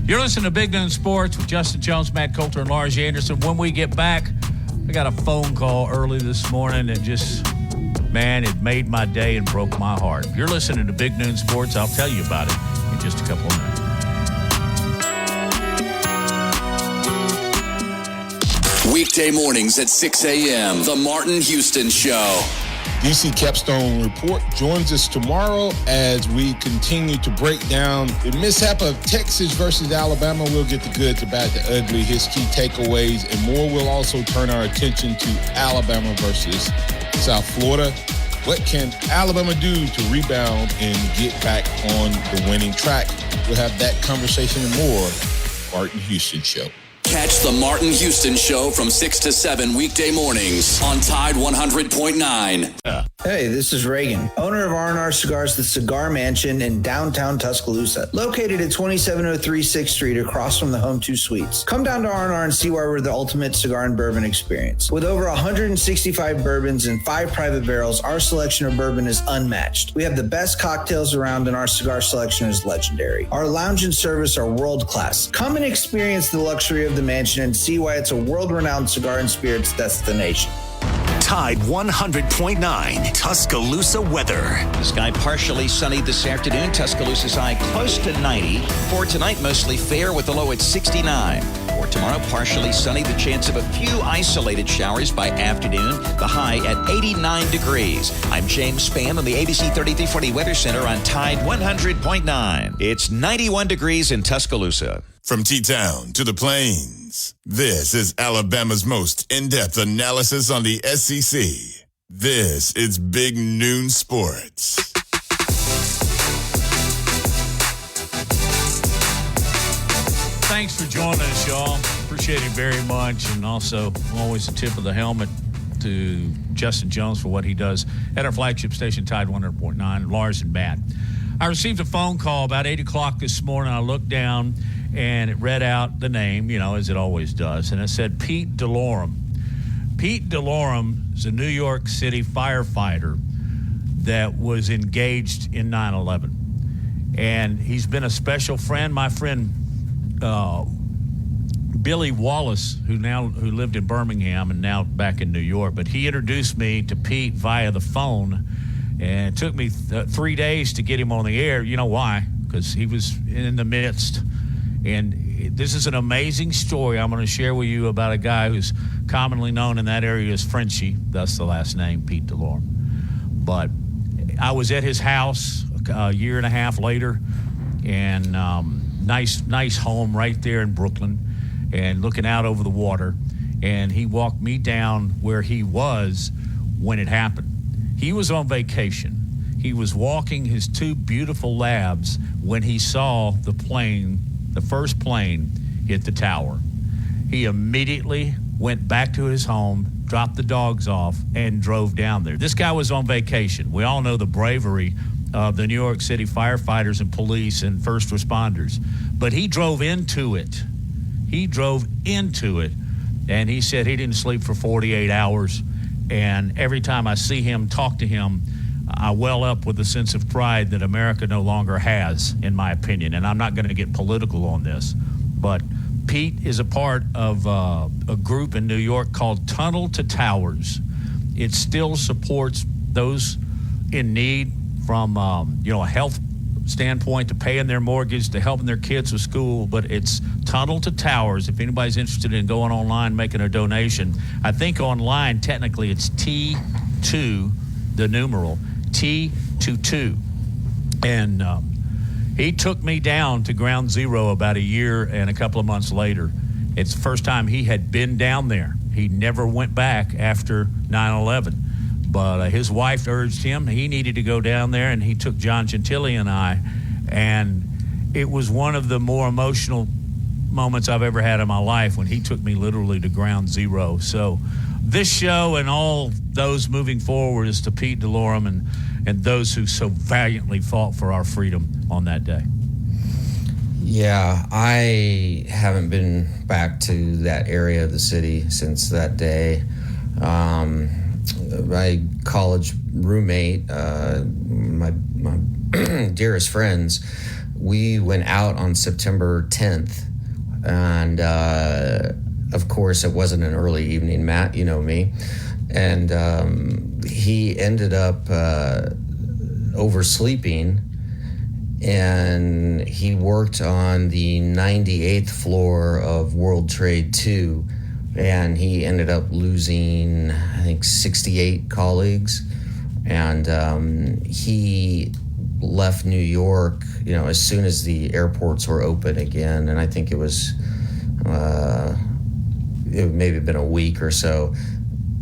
You're listening to Big Noon Sports with Justin Jones, Matt Coulter, and Lars Anderson. When we get back, I got a phone call early this morning that it made my day and broke my heart. If you're listening to Big Noon Sports, I'll tell you about it in just a couple of minutes. Weekday mornings at 6 a.m. The Martin Houston Show. DC Capstone Report joins us tomorrow as we continue to break down the mishap of Texas versus Alabama. We'll get the good, the bad, the ugly, his key takeaways, and more. We'll also turn our attention to Alabama versus South Florida. What can Alabama do to rebound and get back on the winning track? We'll have that conversation and more. Martin Houston Show. Catch the Martin Houston Show from 6 to 7 weekday mornings on Tide 100.9. Hey, this is Reagan, owner of R&R Cigars, the Cigar Mansion in downtown Tuscaloosa, located at 2703 6th Street across from the Home 2 Suites. Come down to R&R and see why we're the ultimate cigar and bourbon experience. With over 165 bourbons and 5 private barrels, our selection of bourbon is unmatched. We have the best cocktails around, and our cigar selection is legendary. Our lounge and service are world-class. Come and experience the luxury of the mansion and see why it's a world-renowned cigar and spirits destination. Tide 100.9 Tuscaloosa weather. The sky partially sunny this afternoon. Tuscaloosa's high close to 90. For tonight, mostly fair with a low at 69. For tomorrow, partially sunny. The chance of a few isolated showers by afternoon. The high at 89 degrees. I'm James Spann on the ABC 3340 Weather Center on Tide 100.9. It's 91 degrees in Tuscaloosa. From T-Town to the Plains, this is Alabama's most in-depth analysis on the SEC. This is Big Noon Sports. Thanks for joining us, y'all. Appreciate it very much. And also, always a tip of the helmet to Justin Jones for what he does at our flagship station, Tide 100.9, Lars and Matt. I received a phone call about 8 o'clock this morning. I looked down, and it read out the name, as it always does. And it said Pete DeLorme. Pete DeLorme is a New York City firefighter that was engaged in 9/11. And he's been a special friend. My friend Billy Wallace, who lived in Birmingham and now back in New York, but he introduced me to Pete via the phone, and it took me 3 days to get him on the air. You know why? Because he was in the midst. And this is an amazing story I'm going to share with you about a guy who's commonly known in that area as Frenchie, thus the last name, Pete DeLorme. But I was at his house a year and a half later, and nice home right there in Brooklyn, and looking out over the water. And he walked me down where he was when it happened. He was on vacation. He was walking his two beautiful labs when he saw the first plane hit the tower. He immediately went back to his home, dropped the dogs off, and drove down there. This guy was on vacation. We all know the bravery of the New York City firefighters and police and first responders. But he drove into it. And he said he didn't sleep for 48 hours. And every time I see him, talk to him, I well up with a sense of pride that America no longer has, in my opinion. And I'm not going to get political on this, but Pete is a part of a group in New York called Tunnel to Towers. It still supports those in need from a health standpoint, to paying their mortgage, to helping their kids with school. But it's Tunnel to Towers. If anybody's interested in going online, making a donation, I think online technically it's T2, the numeral T22. And he took me down to ground zero about a year and a couple of months later. It's the first time he had been down there. He never went back after 9/11. But his wife urged him. He needed to go down there, and he took John Gentile and I. And it was one of the more emotional moments I've ever had in my life when he took me literally to ground zero. So this show and all those moving forward is to Pete DeLorme and those who so valiantly fought for our freedom on that day. Yeah, I haven't been back to that area of the city since that day. My college roommate, my dearest friends, we went out on September 10th. And, of course, it wasn't an early evening, Matt, you know me. And he ended up oversleeping, and he worked on the 98th floor of World Trade 2. And he ended up losing, I think, 68 colleagues. And he left New York, as soon as the airports were open again. And I think it was, it maybe been a week or so.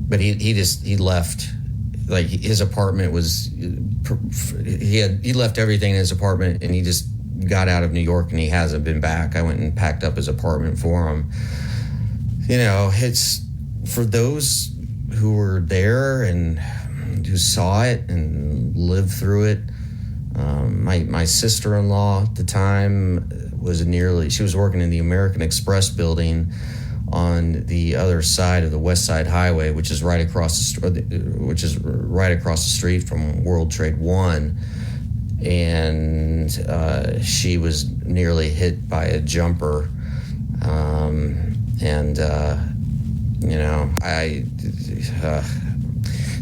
But he left. Like, his apartment was, he left everything in his apartment, and he just got out of New York, and he hasn't been back. I went and packed up his apartment for him. It's for those who were there and who saw it and lived through it. My sister-in-law at the time she was working in the American Express building on the other side of the West Side Highway, which is right across the street from World Trade 1. And she was nearly hit by a jumper.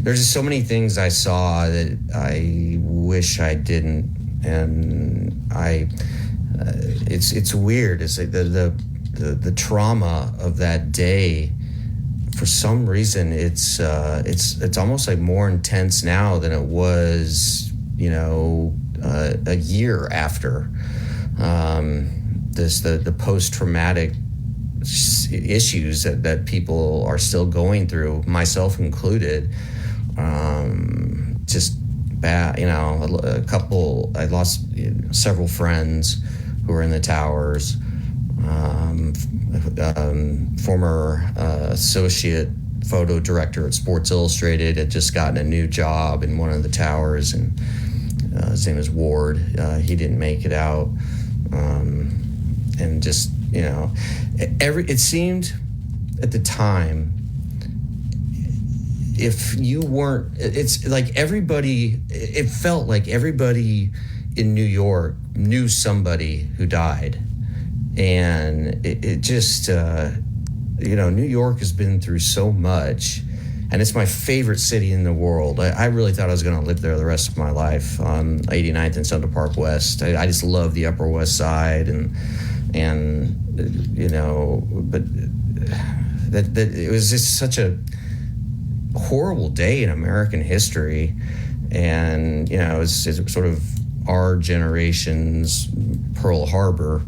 there's just so many things I saw that I wish I didn't, and it's weird. It's like the trauma of that day. For some reason, it's almost like more intense now than it was, a year after. The post-traumatic issues that people are still going through, myself included. Just bad, I lost several friends who were in the towers. Former associate photo director at Sports Illustrated had just gotten a new job in one of the towers, and his name is Ward. He didn't make it out. And just, it seemed at the time, if you weren't, it's like it felt like everybody in New York knew somebody who died. And it just, New York has been through so much, and it's my favorite city in the world. I really thought I was going to live there the rest of my life on 89th and Central Park West. I just love the Upper West Side, but that it was just such a horrible day in American history, and it's sort of our generation's Pearl Harbor.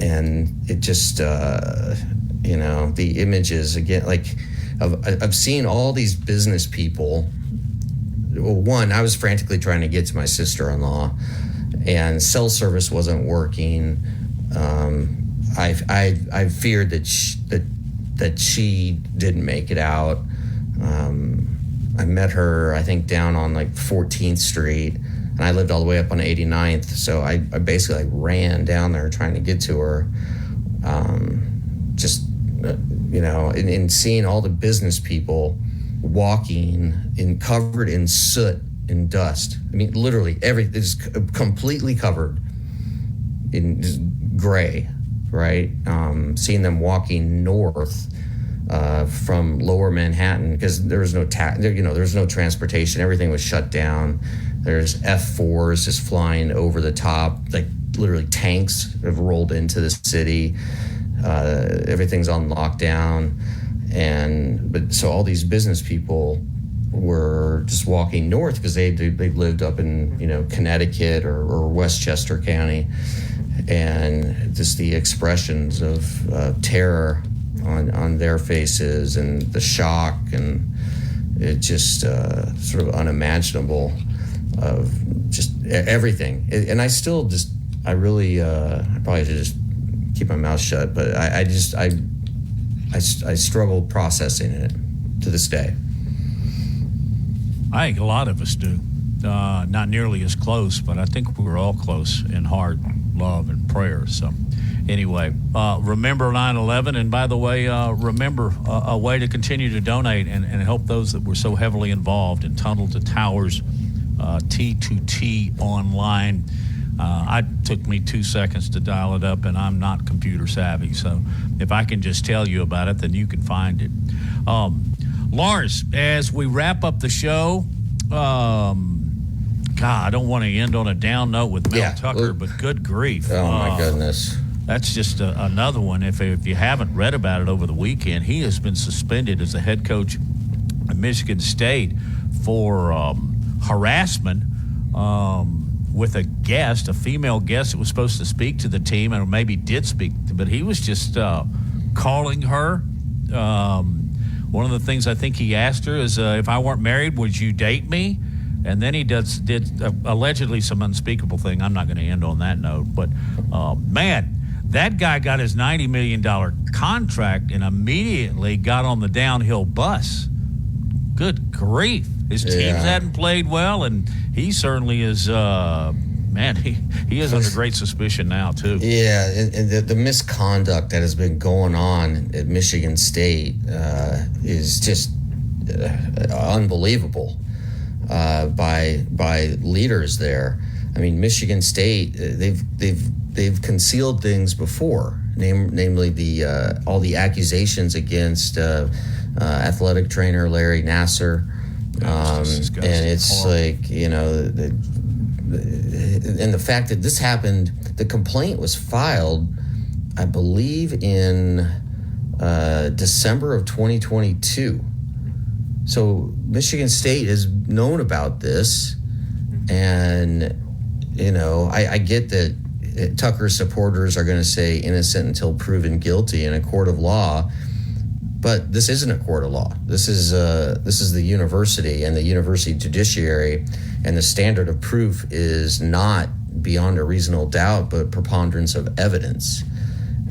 And it just, the images again, like I've seen all these business people. Well, one, I was frantically trying to get to my sister-in-law, and cell service wasn't working. I feared that she didn't make it out. I met her, I think, down on like 14th Street. And I lived all the way up on 89th, so I basically ran down there trying to get to her. And seeing all the business people walking covered in soot and dust. I mean, literally everything is completely covered in just gray, right? Seeing them walking north from Lower Manhattan, because there was no there was no transportation. Everything was shut down. There's F-4s just flying over the top, like literally tanks have rolled into the city. Everything's on lockdown, but so all these business people were just walking north because they lived up in Connecticut or Westchester County, and just the expressions of terror on their faces and the shock, and it just sort of unimaginable. Of just everything, and I probably should just keep my mouth shut, but I struggle processing it to this day. I think a lot of us do, not nearly as close, but I think we're all close in heart, love, and prayer. So anyway, remember 9/11, and by the way, remember a way to continue to donate and help those that were so heavily involved in Tunnel to Towers. T2T online. It took me 2 seconds to dial it up, and I'm not computer savvy. So if I can just tell you about it, then you can find it. Lars, as we wrap up the show, God, I don't want to end on a down note with Mel Tucker, but good grief. Oh, my goodness. That's just another one. If you haven't read about it over the weekend, he has been suspended as the head coach at Michigan State for harassment with a female guest that was supposed to speak to the team and maybe did speak, but he was just calling her. One of the things I think he asked her is, if I weren't married, would you date me? And then he did allegedly some unspeakable thing. I'm not going to end on that note, but man, that guy got his $90 million contract and immediately got on the downhill bus. Good grief. His teams hadn't played well, and he certainly is, he is under great suspicion now, too. Yeah, and the misconduct that has been going on at Michigan State is just unbelievable by leaders there. I mean, Michigan State, they've concealed things before, namely all the accusations against athletic trainer Larry Nasser. And it's like, you know, and the fact that this happened, the complaint was filed, I believe, in December of 2022. So Michigan State has known about this, and, you know, I get that Tucker's supporters are going to say innocent until proven guilty in a court of law, but this isn't a court of law. This is the university and the university judiciary, and the standard of proof is not beyond a reasonable doubt, but preponderance of evidence.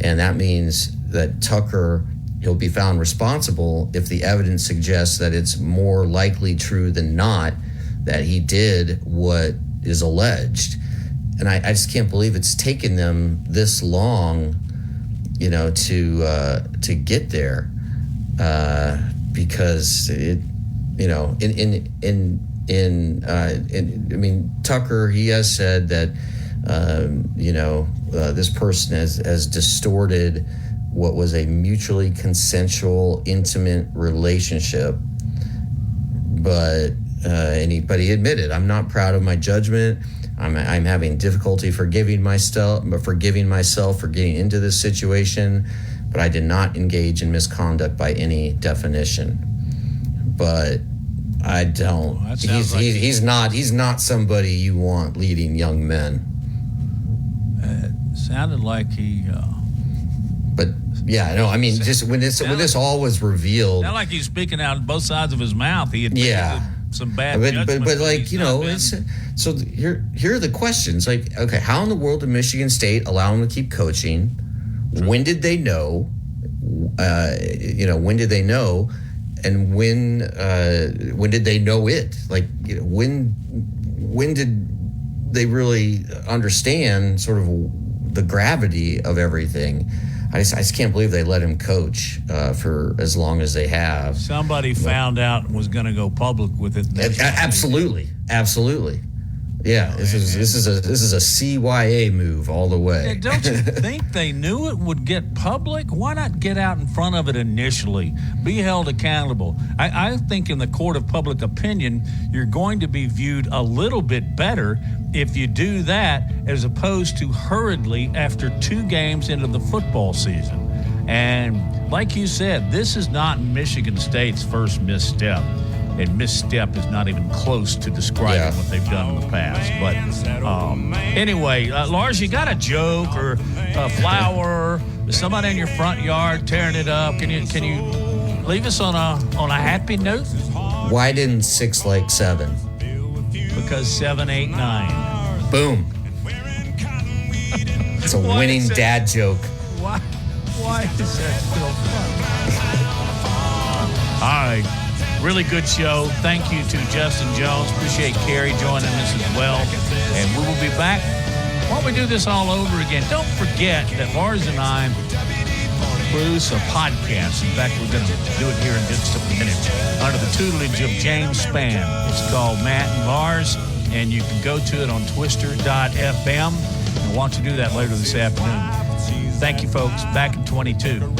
And that means that Tucker, he'll be found responsible if the evidence suggests that it's more likely true than not that he did what is alleged. And I just can't believe it's taken them this long, you know, to get there, because it, you know, I mean, Tucker, he has said that, you know, this person has distorted what was a mutually consensual, intimate relationship, but he admitted, I'm not proud of my judgment. I'm having difficulty forgiving myself for getting into this situation, but I did not engage in misconduct by any definition. But I don't. Well, he's not somebody you want leading young men. Sounded like he. But yeah, no, I mean, just when this all was revealed, Not like he's speaking out of both sides of his mouth. He admitted some bad judgment. But like, you know, it's so here are the questions. Like, okay, how in the world did Michigan State allow him to keep coaching? True. When did they know? When did they know? And when did they know it? Like, you know, when did they really understand sort of the gravity of everything? I just can't believe they let him coach for as long as they have. Somebody found out and was going to go public with it. Absolutely. Yeah, this is a CYA move all the way. Yeah, don't you think they knew it would get public? Why not get out in front of it initially? Be held accountable. I think in the court of public opinion, you're going to be viewed a little bit better if you do that as opposed to hurriedly after 2 games into the football season. And like you said, this is not Michigan State's first misstep. And misstep is not even close to describing what they've done in the past. But anyway, Lars, you got a joke or a flower, somebody in your front yard tearing it up? Can you leave us on a happy note? Why didn't 6 like 7? Because 7, 8, 9. Boom. It's a winning dad joke. Why is that still fun? All right. Really good show. Thank you to Justin Jones. Appreciate Carrie joining us as well. And we will be back. Why don't we do this all over again? Don't forget that Lars and I produce a podcast. In fact, we're going to do it here in just a minute under the tutelage of James Spann. It's called Matt and Lars, and you can go to it on twister.fm. And want to do that later this afternoon. Thank you, folks. Back in 22.